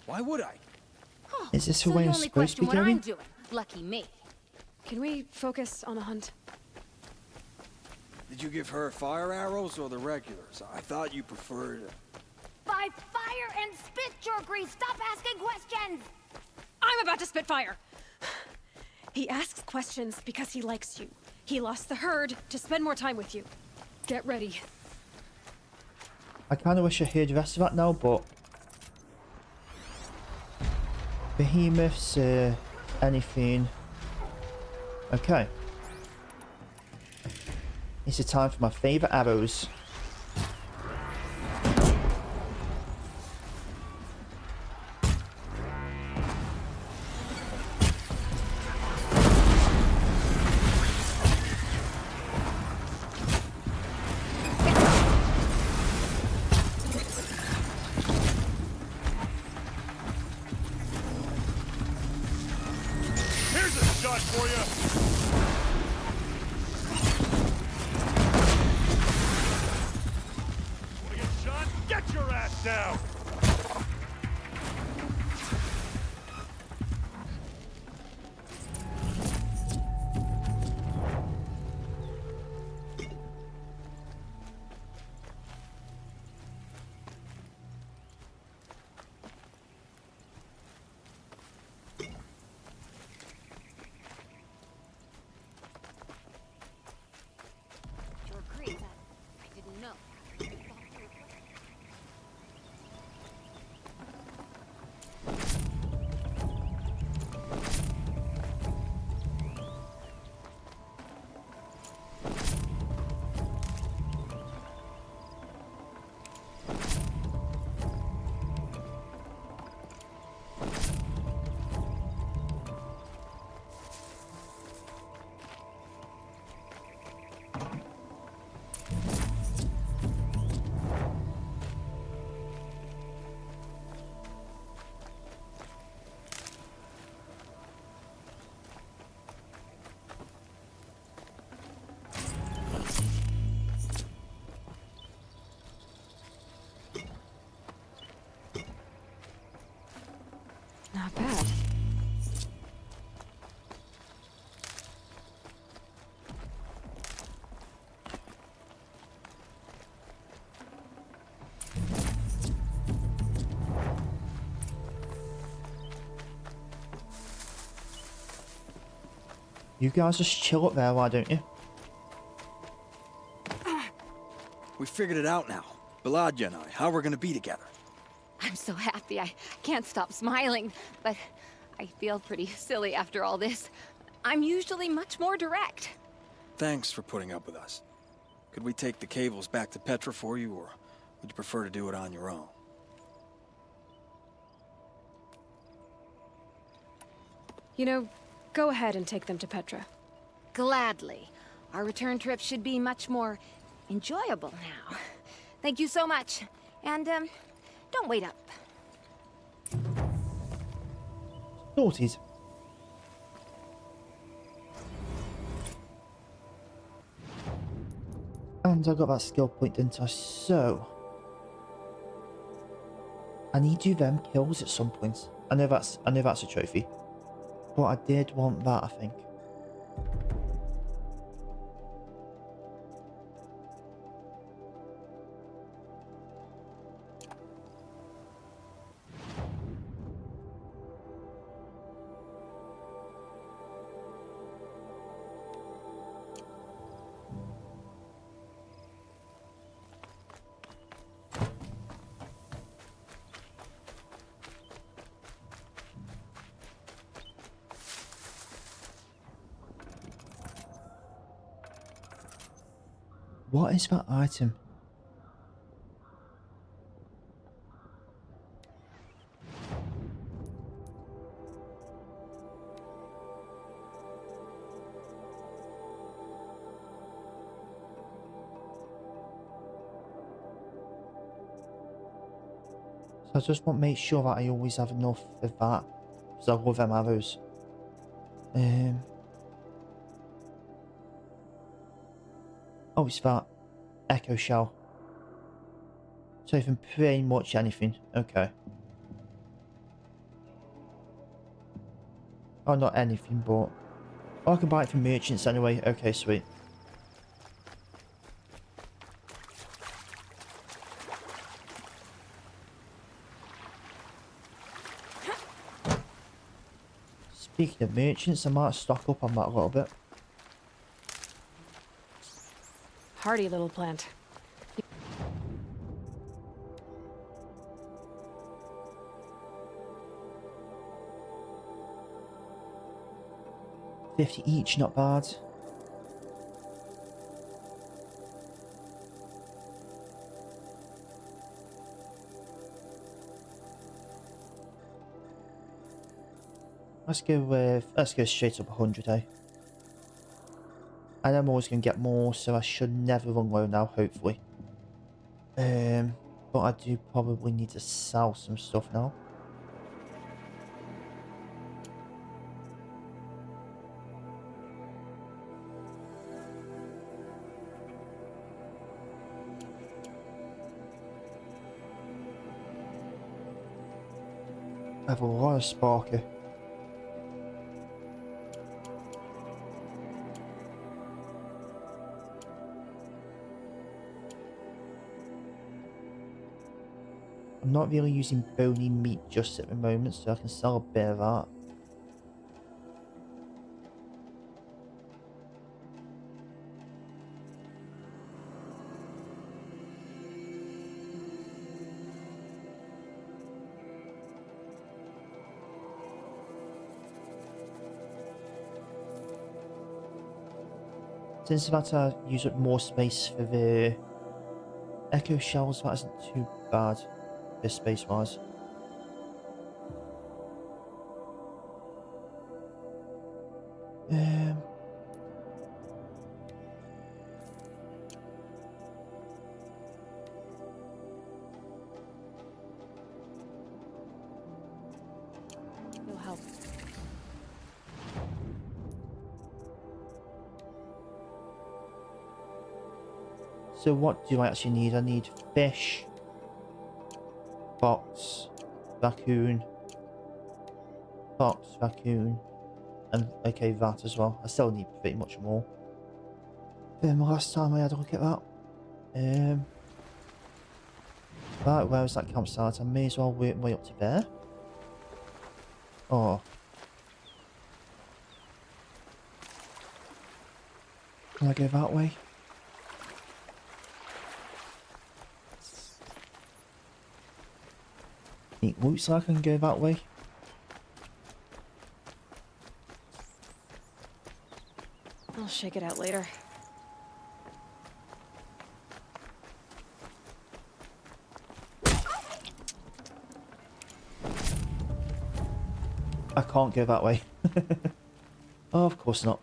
Why would I? Oh, Is this the so way you I'm only supposed to be question what I'm going? doing. Lucky me. Can we focus on the hunt? Did you give her fire arrows or the regulars? I thought you preferred... By fire and spit, Jagrees! Stop asking questions! I'm about to spit fire! He asks questions because he likes you. He lost the herd to spend more time with you. Get ready. I kind of wish I heard the rest of that now, but... Behemoths, anything... Okay. It's the time for my favourite arrows. your ass down! Sure agrees. I didn't know. Not bad. You guys just chill up there, why don't you? We figured it out now. Balaja and I, how we're gonna be together. I'm so happy. I can't stop smiling, but I feel pretty silly after all this. I'm usually much more direct. Thanks for putting up with us. Could we take the cables back to Petra for you, or would you prefer to do it on your own? You know, go ahead and take them to Petra. Gladly. Our return trip should be much more enjoyable now. Thank you so much. And, don't wait up. Naughties. And I got that skill point, didn't I? So I need to do them kills at some point. I know that's a trophy. But I did want that, I think. What is that item? So I just want to make sure that I always have enough of that. Because I love them arrows. Oh, it's that echo shell. So even pretty much anything. Okay. Oh, not anything, but... Oh, I can buy it from merchants anyway. Okay, sweet. Speaking of merchants, I might stock up on that a little bit. Hardy little plant. 50 each, not bad. Let's go straight up 100, eh? And I'm always gonna get more, so I should never run low now, hopefully. But I do probably need to sell some stuff now. I have a lot of sparker. I'm not really using bony meat just at the moment, so I can sell a bit of that. Since I've had to use up more space for the echo shells, that isn't too bad, this space-wise. It'll help. So what do I actually need? I need fish, fox, raccoon, and okay, that as well. I still need pretty much more. Then the last time I had a look at that. Right, where was that campsite? I may as well work my way up to there. Oh. Can I go that way? It looks like I can go that way. I'll shake it out later. I can't go that way. Oh, of course not.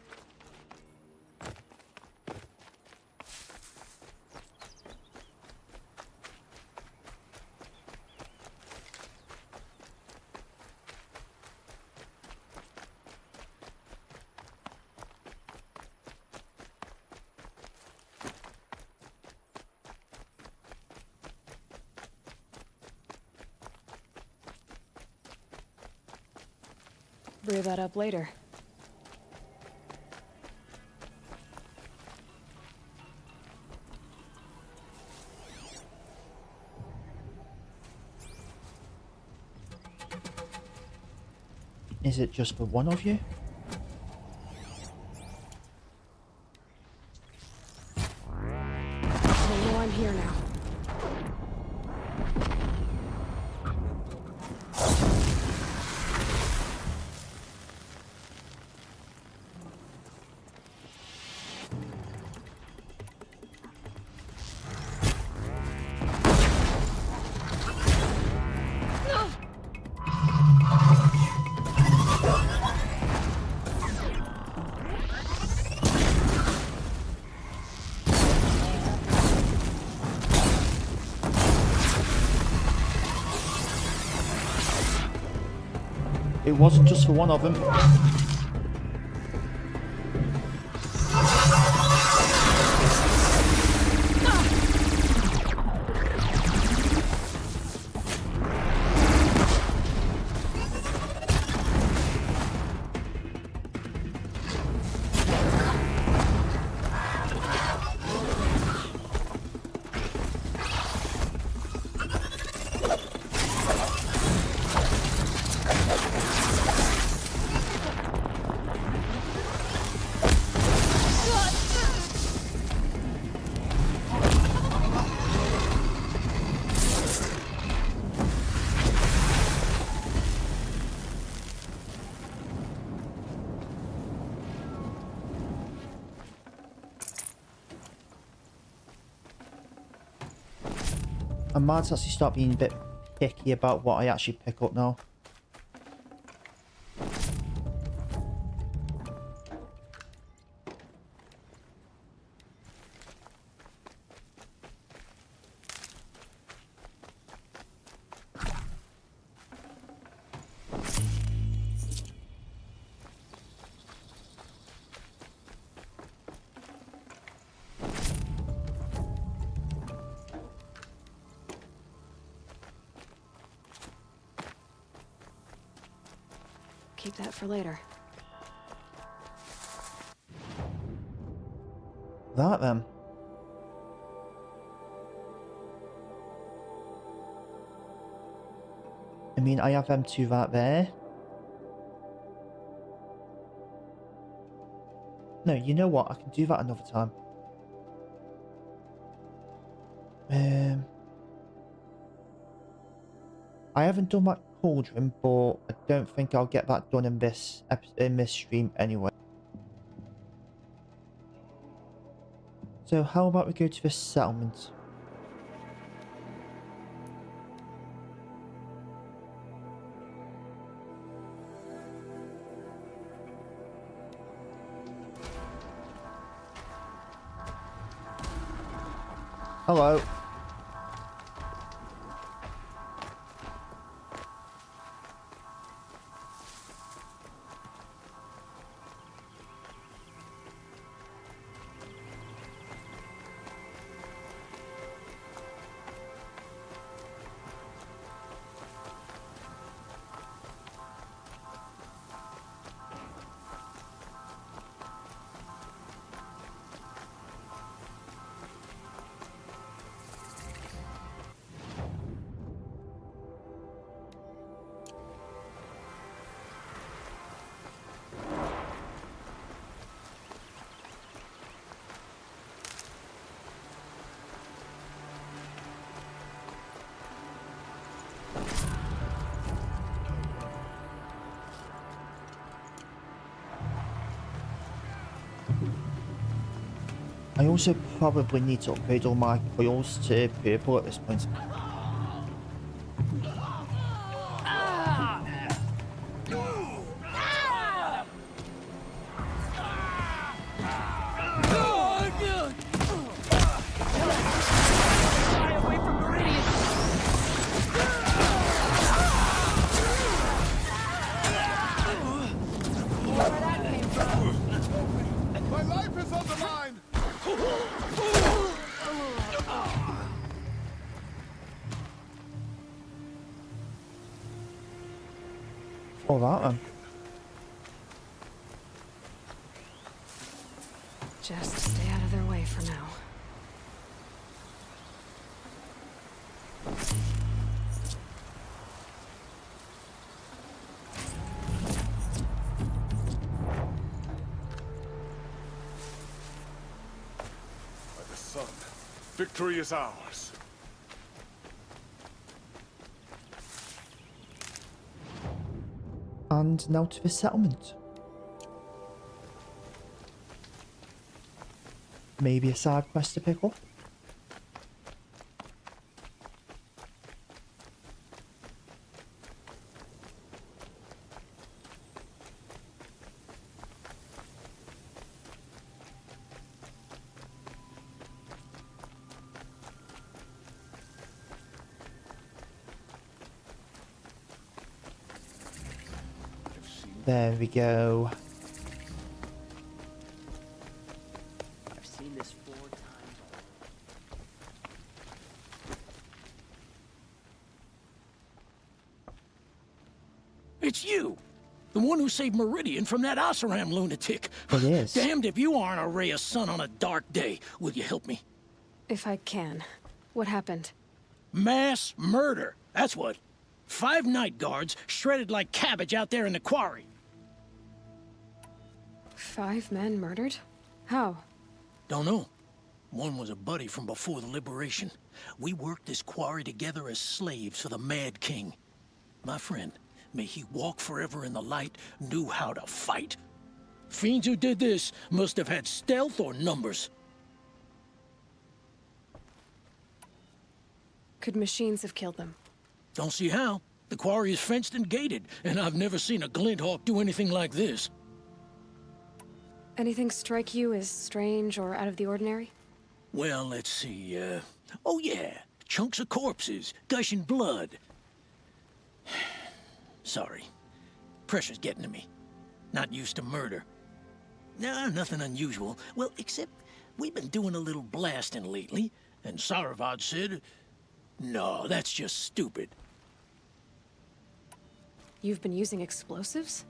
Brew that up later. Is it just for one of you? I know I'm here now. It wasn't just for one of them. I might actually start being a bit picky about what I actually pick up now. Keep that for later. That then. I mean, I have them two right there. No, you know what? I can do that another time. I haven't done that cauldron, but I don't think I'll get that done in this stream anyway. So how about we go to this settlement? Hello. I also probably need to upgrade all my coils to purple at this point. My life is on the line! All that then. Just stay out of their way for now. By the sun, victory is ours. And now to the settlement. Maybe a side quest to pick up. There we go. I've seen this 4 times already. It's you! The one who saved Meridian from that Oseram lunatic. It is. Damned if you aren't a ray of sun on a dark day. Will you help me? If I can. What happened? Mass murder. That's what. 5 night guards shredded like cabbage out there in the quarry. 5 men murdered? How? Don't know. One was a buddy from before the liberation. We worked this quarry together as slaves for the Mad King. My friend, may he walk forever in the light, knew how to fight. Fiends who did this must have had stealth or numbers. Could machines have killed them? Don't see how. The quarry is fenced and gated, and I've never seen a Glinthawk do anything like this. Anything strike you as strange or out of the ordinary? Well, let's see, oh yeah, chunks of corpses, gushing blood. Sorry. Pressure's getting to me. Not used to murder. Nah, nothing unusual. Well, except we've been doing a little blasting lately, and Saravad said, no, that's just stupid. You've been using explosives?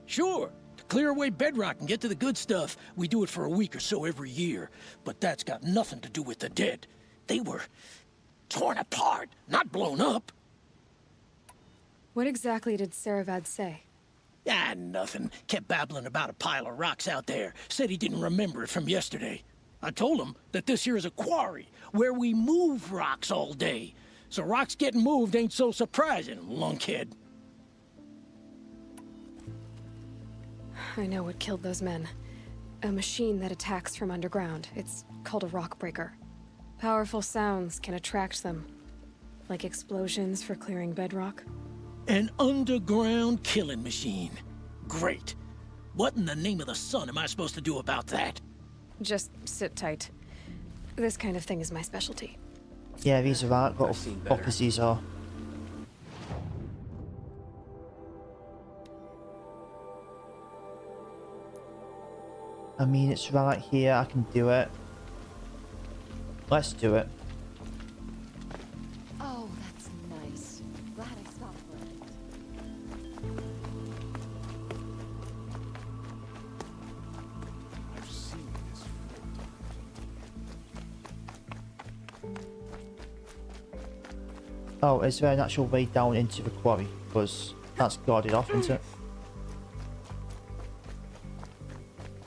Sure. To clear away bedrock and get to the good stuff, we do it for a week or so every year. But that's got nothing to do with the dead. They were torn apart, not blown up. What exactly did Saravad say? Ah, nothing. Kept babbling about a pile of rocks out there. Said he didn't remember it from yesterday. I told him that this here is a quarry, where we move rocks all day. So rocks getting moved ain't so surprising, lunkhead. I know what killed those men. A machine that attacks from underground. It's called a rock breaker. Powerful sounds can attract them. Like explosions for clearing bedrock. An underground killing machine. Great. What in the name of the sun am I supposed to do about that? Just sit tight. This kind of thing is my specialty. Yeah, these are right. What fuckers these are. I mean, it's right here. I can do it. Let's do it. Oh, that's nice. Glad I stopped for it. I've seen this Oh, is there an actual way down into the quarry? Because that's guarded off, isn't it?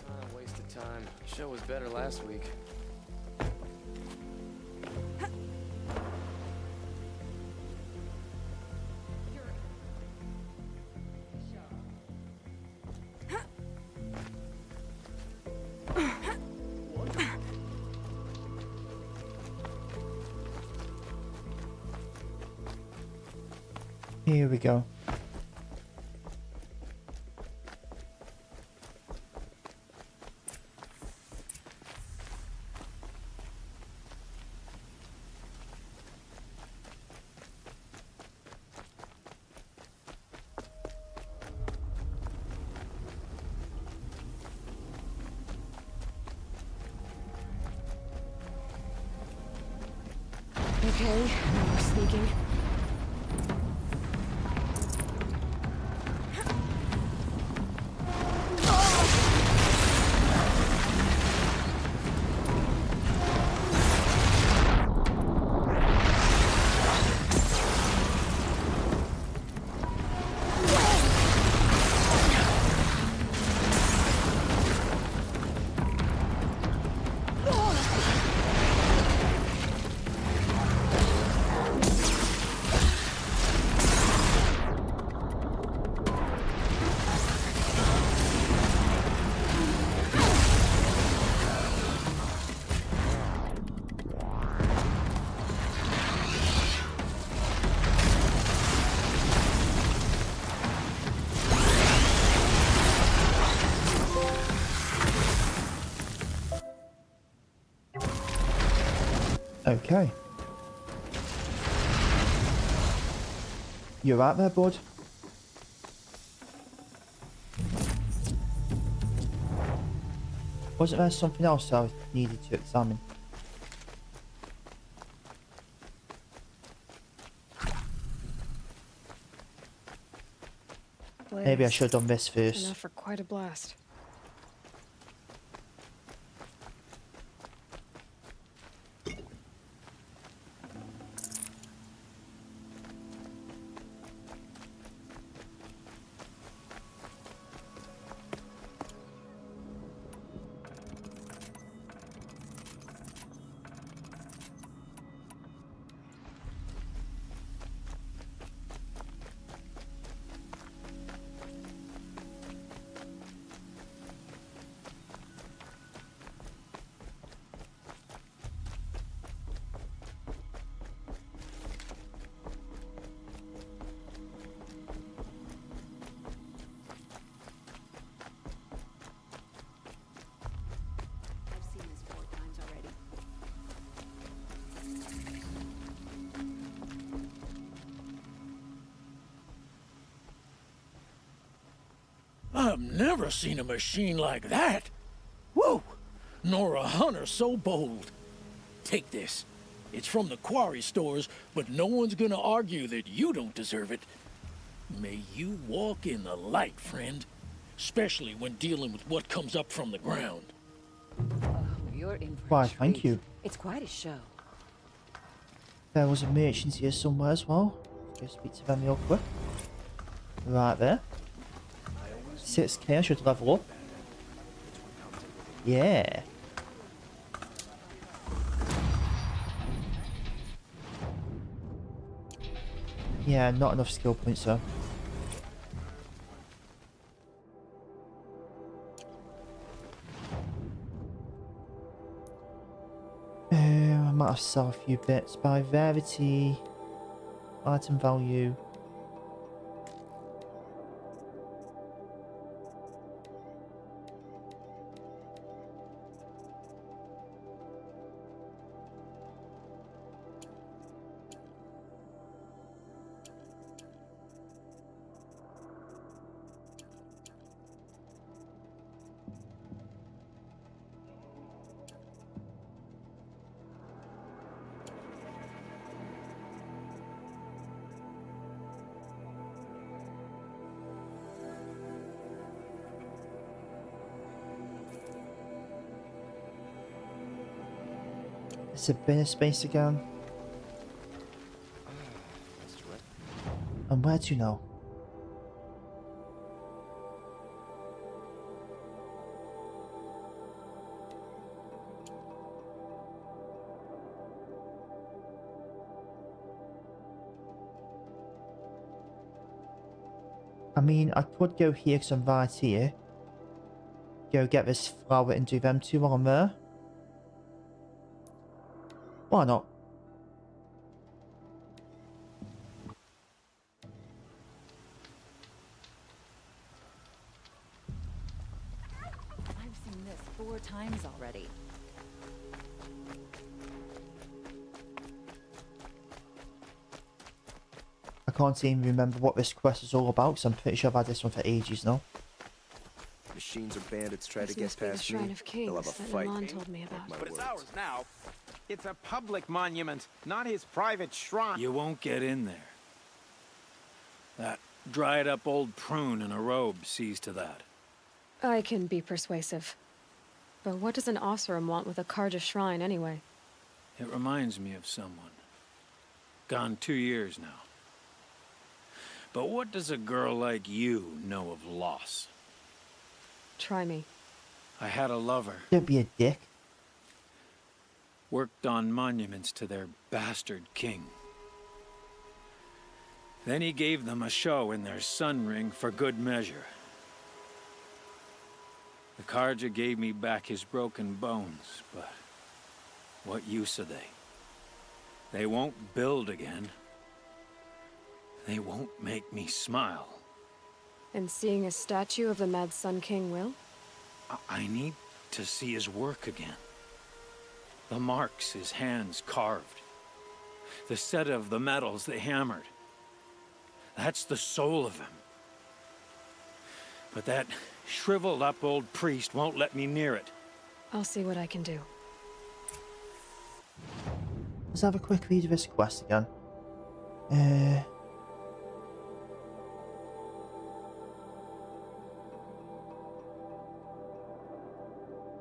Not a waste of time. Show was better last week. Here we go. Okay, no more sneaking. Okay. You're right there, bud. Wasn't there something else I needed to examine? Maybe I should have done this first. Enough for quite a blast. I've seen this 4 times already. I've never seen a machine like that. Whoa! Nor a hunter so bold. Take this. It's from the quarry stores, but no one's gonna argue that you don't deserve it. May you walk in the light, friend. especially when dealing with what comes up from the ground. You're in for Why, a thank treat. you. It's quite a show. There was a merchant here somewhere as well. Let's go speak to them real quick. Right there. 6k, I should level up. Yeah. Yeah, not enough skill points though. I might have to sell a few bits. By rarity, item value. It's a bin of space again. And where to now? I mean, I could go here because I'm right here. Go get this flower and do them two while I'm there. Why not? I've seen this 4 times already. I can't even remember what this quest is all about because I'm pretty sure I've had this one for ages now. Machines or bandits try This to get must be the past Shrine me, of they'll have Kings a that fight. Milan told me about. My But it's words. ours now. It's a public monument, not his private shrine. You won't get in there. That dried-up old prune in a robe sees to that. I can be persuasive. But what does an Osram want with a Karja shrine anyway? It reminds me of someone. Gone 2 years now. But what does a girl like you know of loss? Try me. I had a lover. Don't be a dick. Worked on monuments to their bastard king. Then he gave them a show in their sun ring for good measure. The Karja gave me back his broken bones, but what use are they? They won't build again. They won't make me smile. And seeing a statue of the Mad Sun King will? I need to see his work again. The marks his hands carved. The set of the metals they hammered. That's the soul of him. But that shriveled up old priest won't let me near it. I'll see what I can do. Let's have a quick read of this quest again.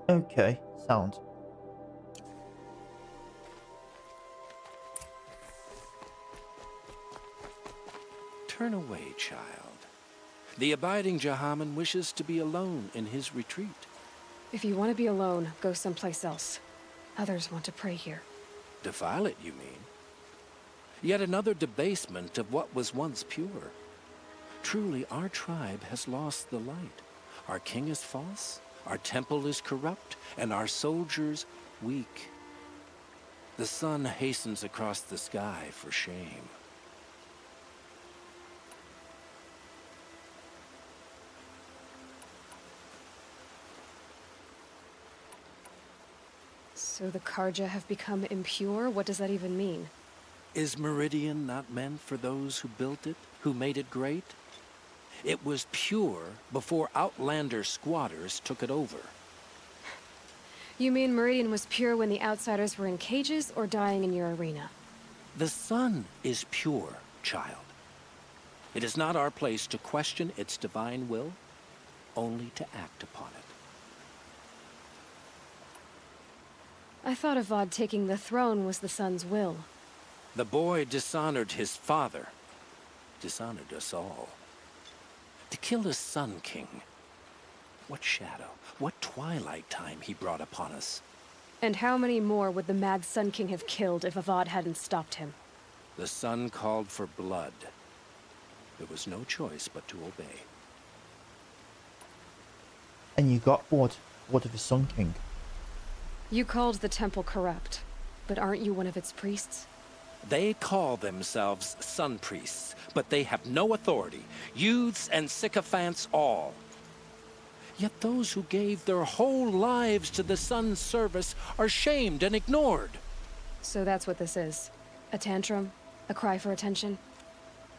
Okay, sound. Turn away, child. The abiding Jahaman wishes to be alone in his retreat. If you want to be alone, go someplace else. Others want to pray here. Defile it, you mean? Yet another debasement of what was once pure. Truly, our tribe has lost the light. Our king is false, our temple is corrupt, and our soldiers weak. The sun hastens across the sky for shame. So the Karja have become impure? What does that even mean? Is Meridian not meant for those who built it, who made it great? It was pure before outlander squatters took it over. You mean Meridian was pure when the outsiders were in cages or dying in your arena? The sun is pure, child. It is not our place to question its divine will. only to act upon it. I thought VOD taking the throne was the son's will. The boy dishonored his father, dishonored us all. To kill his son, King. What shadow, what twilight time he brought upon us. And how many more would the mad Sun King have killed if VOD hadn't stopped him? The sun called for blood. There was no choice but to obey. And you got blood of the Sun King. You called the temple corrupt, but aren't you one of its priests? They call themselves sun priests, but they have no authority. Youths and sycophants all. Yet those who gave their whole lives to the sun's service are shamed and ignored. So that's what this is. A tantrum? A cry for attention?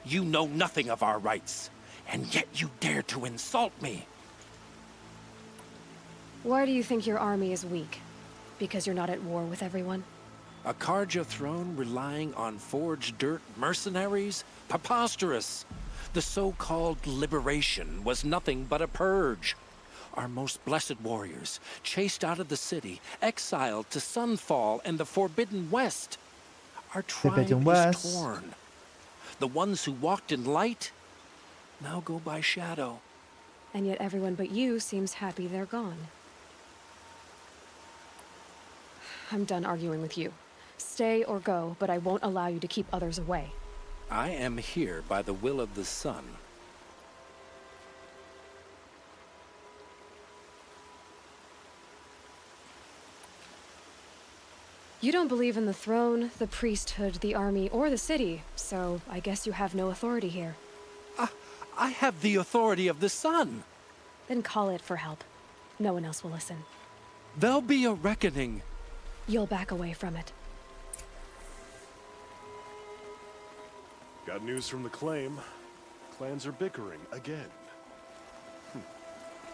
You know nothing of our rights, and yet you dare to insult me. Why do you think your army is weak? Because you're not at war with everyone? A Karja throne relying on forged dirt mercenaries? Preposterous! The so-called liberation was nothing but a purge. Our most blessed warriors, chased out of the city, exiled to Sunfall and the Forbidden West. Our tribe is torn. The ones who walked in light now go by shadow. And yet everyone but you seems happy they're gone. I'm done arguing with you. Stay or go, but I won't allow you to keep others away. I am here by the will of the sun. You don't believe in the throne, the priesthood, the army, or the city, so I guess you have no authority here. I have the authority of the sun. Then call it for help. No one else will listen. There'll be a reckoning. You'll back away from it. Got news from the claim. Clans are bickering again.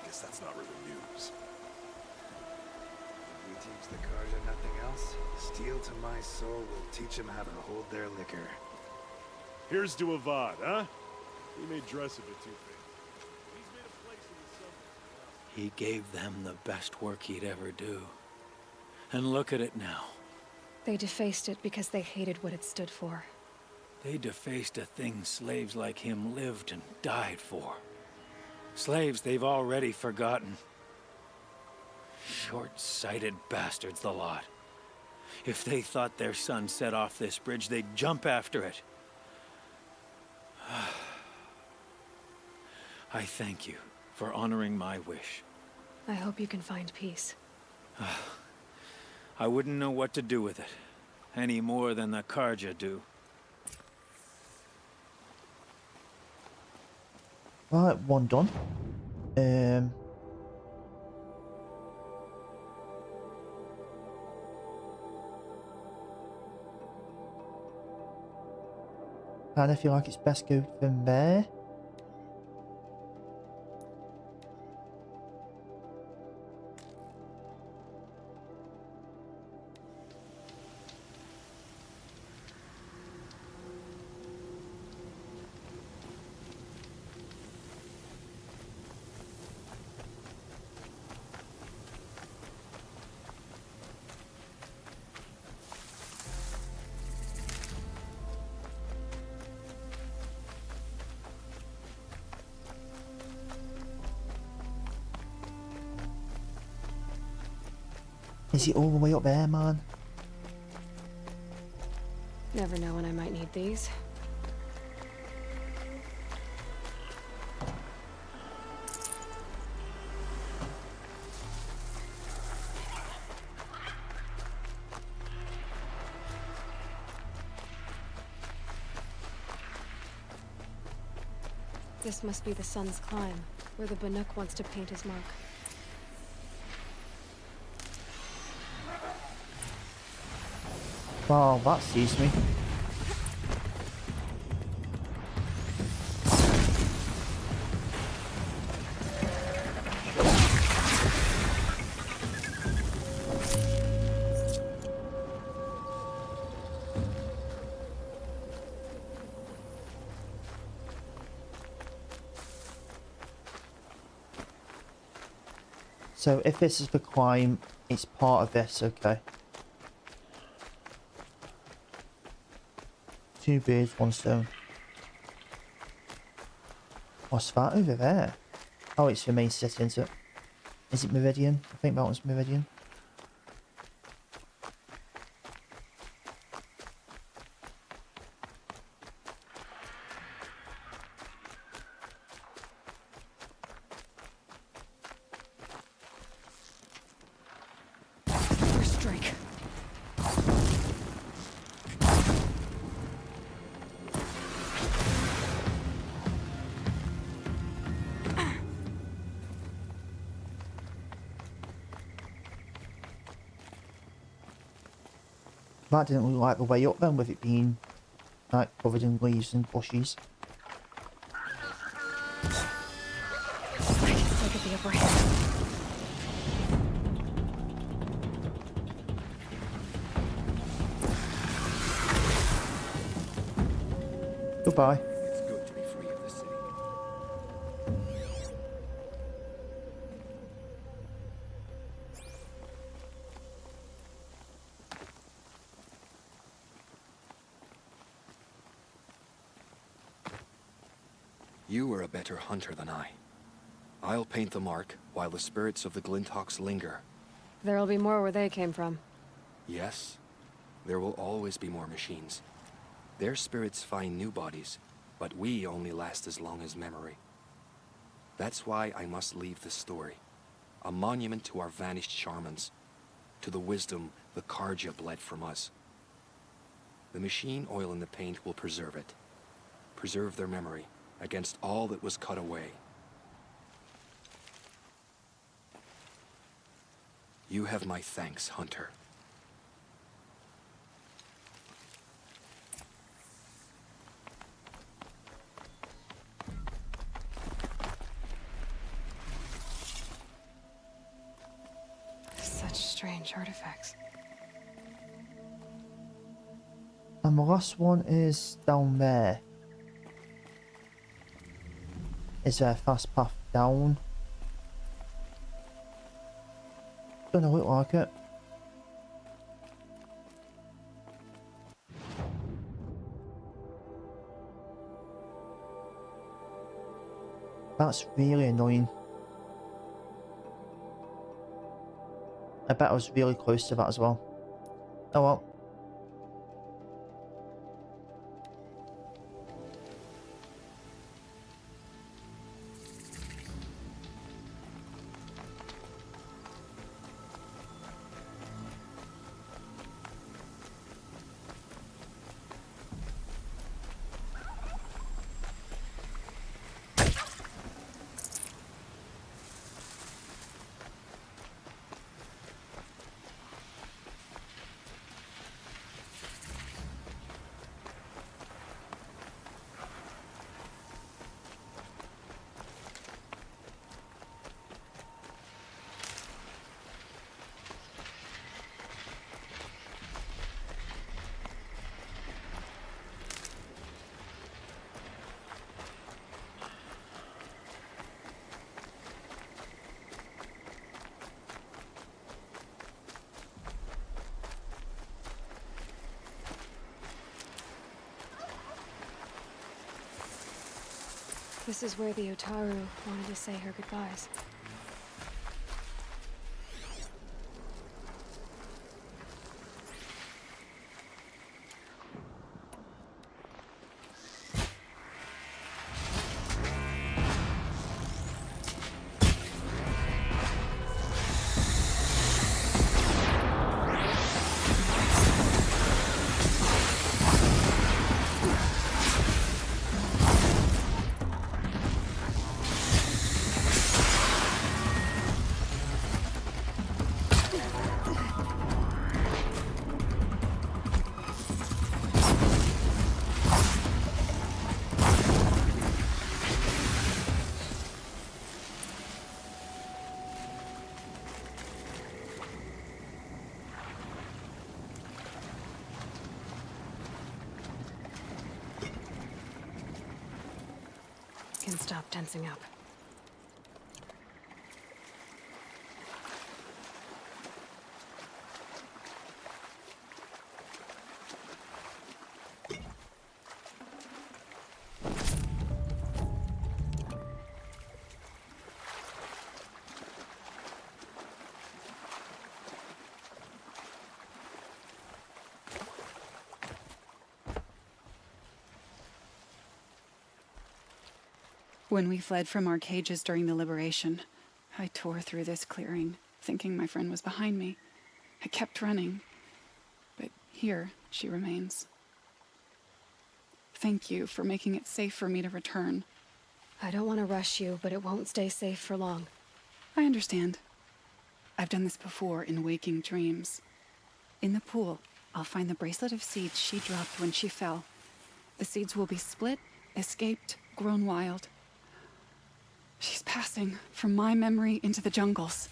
Guess that's not really news. We teach the Karja nothing else. Steel to my soul will teach them how to hold their liquor. Here's to Avad, huh? He may dress a bit too big. He's made a place in the sun. He gave them the best work he'd ever do. And look at it now. They defaced it because they hated what it stood for. They defaced a thing slaves like him lived and died for. Slaves they've already forgotten. Short-sighted bastards, the lot. If they thought their son set off this bridge, they'd jump after it. I thank you for honoring my wish. I hope you can find peace. I wouldn't know what to do with it, any more than the Karja do. Right, one done. And I feel like it's best go from there. Is it all the way up there, man? Never know when I might need these. This must be the sun's climb, where the Banuk wants to paint his mark. Wow, that sees me. So if this is the crime, it's part of this, okay. 2 birds, 1 stone. What's that over there? Oh, it's the main city, isn't it? Is it Meridian? I think that one's Meridian. First strike. That didn't look like the way up then, with it being like covered in leaves and bushes. I can still get the upper hand. Goodbye. It's good to be free of the city. You are a better hunter than I. I'll paint the mark while the spirits of the Glinthawks linger. There'll be more where they came from. Yes, there will always be more machines. Their spirits find new bodies, but we only last as long as memory. That's why I must leave this story. A monument to our vanished shamans, to the wisdom the Karja bled from us. The machine oil in the paint will preserve it. Preserve their memory against all that was cut away. You have my thanks, Hunter. Such strange artifacts. And the last one is down there. Is there a fast path down? Doesn't look like it. That's really annoying. I bet I was really close to that as well. Oh well. This is where the Otaru wanted to say her goodbyes. Can stop tensing up. When we fled from our cages during the liberation, I tore through this clearing, thinking my friend was behind me. I kept running, but here she remains. Thank you for making it safe for me to return. I don't want to rush you, but it won't stay safe for long. I understand. I've done this before in waking dreams. In the pool, I'll find the bracelet of seeds she dropped when she fell. The seeds will be split, escaped, grown wild. She's passing from my memory into the jungles.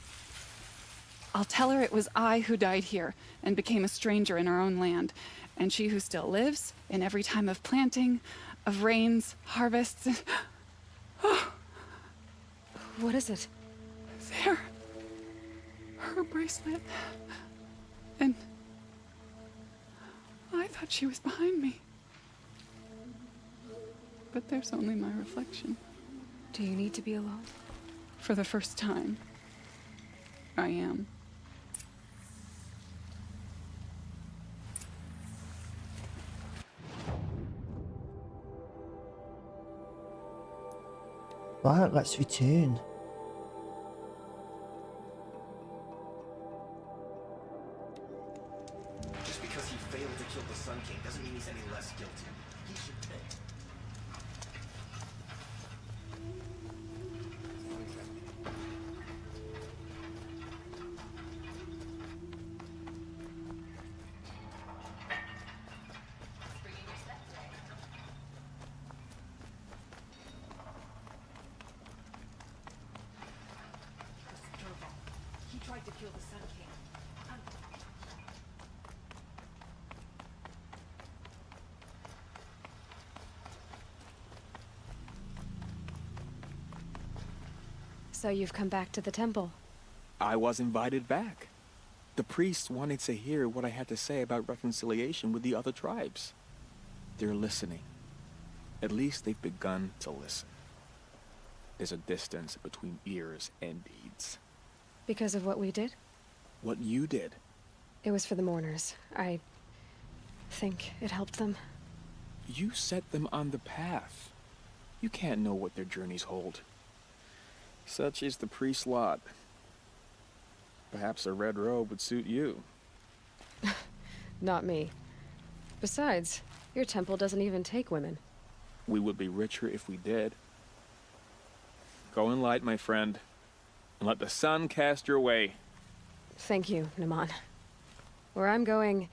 I'll tell her it was I who died here and became a stranger in our own land, and she who still lives in every time of planting, of rains, harvests, and... What is it? There. Her bracelet. And... I thought she was behind me. But there's only my reflection. Do you need to be alone? For the first time, I am. Right, let's return. Just because he failed to kill the Sun King doesn't mean he's any less guilty. He should pay. He tried to kill the Sun King. So you've come back to the temple. I was invited back. The priests wanted to hear what I had to say about reconciliation with the other tribes. They're listening. At least they've begun to listen. There's a distance between ears and deeds. Because of what we did? What you did. It was for the mourners. I think it helped them. You set them on the path. You can't know what their journeys hold. Such is the priest's lot. Perhaps a red robe would suit you. Not me. Besides, your temple doesn't even take women. We would be richer if we did. Go in light, my friend, and let the sun cast your way. Thank you, Naman. Where I'm going,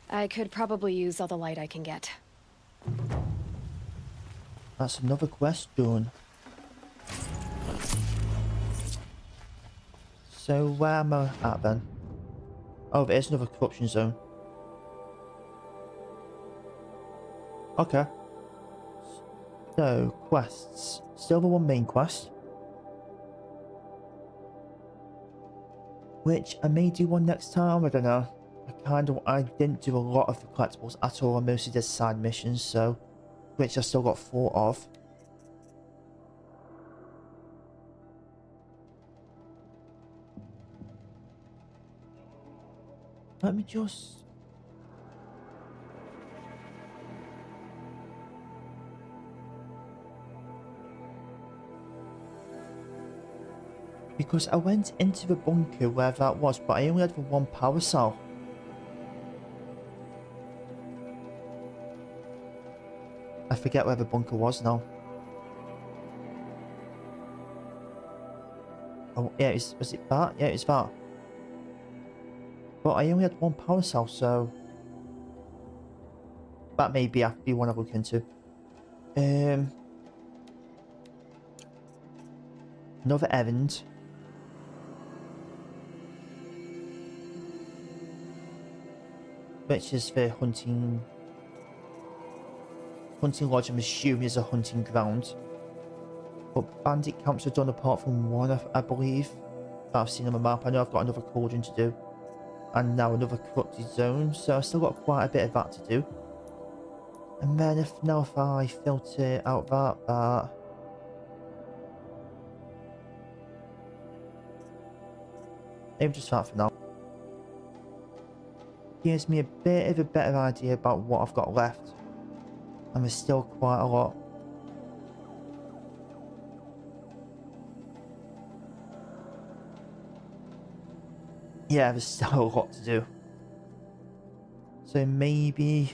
I could probably use all the light I can get. That's another question. So where am I at then? Oh, there's another corruption zone. Okay. So, quests. Still the one main quest. Which I may do one next time, I don't know. I didn't do a lot of the collectibles at all. I mostly did side missions, so... Which I still got 4 of. Let me just... Because I went into the bunker where that was, but I only had the one power cell. I forget where the bunker was now. Oh, yeah, was it that? Yeah, it's that. But I only had one power cell, so... That may be one I look into. Another errand. Which is the hunting lodge, I'm assuming, is a hunting ground. But bandit camps are done apart from one, I believe. That I've seen on the map. I know I've got another cauldron to do. And now another corrupted zone, so I've still got quite a bit of that to do. And then if I filter out that... Maybe just that for now. Gives me a bit of a better idea about what I've got left. And there's still quite a lot. yeah, there's still a lot to do. So maybe...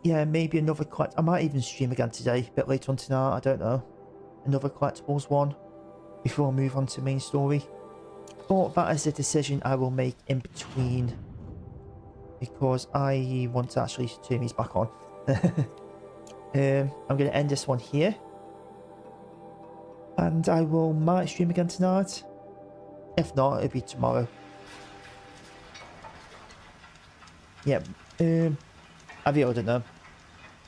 yeah, maybe another collect... I might even stream again today, a bit later on tonight, I don't know. Another collectibles one, before I move on to main story. But that is a decision I will make in between, because I want to actually turn these back on. I'm going to end this one here. And I might stream again tonight. If not, it'll be tomorrow. Yeah, I really don't know.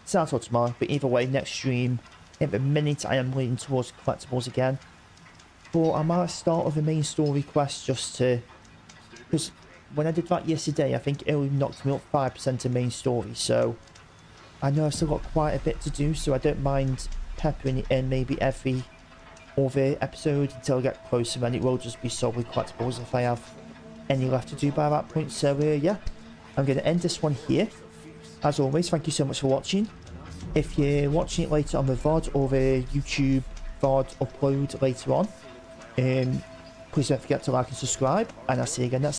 It's not till tomorrow, but either way, next stream, in the minute I am leaning towards collectibles again. But I might start with the main story quest just to... because when I did that yesterday, I think it only knocked me up 5% of main story, so... I know I've still got quite a bit to do, so I don't mind peppering it in maybe every other episode until I get closer, and it will just be solely collectibles if I have any left to do by that point. So yeah, I'm going to end this one here. As always, thank you so much for watching. If you're watching it later on the VOD or the YouTube VOD upload later on, please don't forget to like and subscribe, and I'll see you again next time.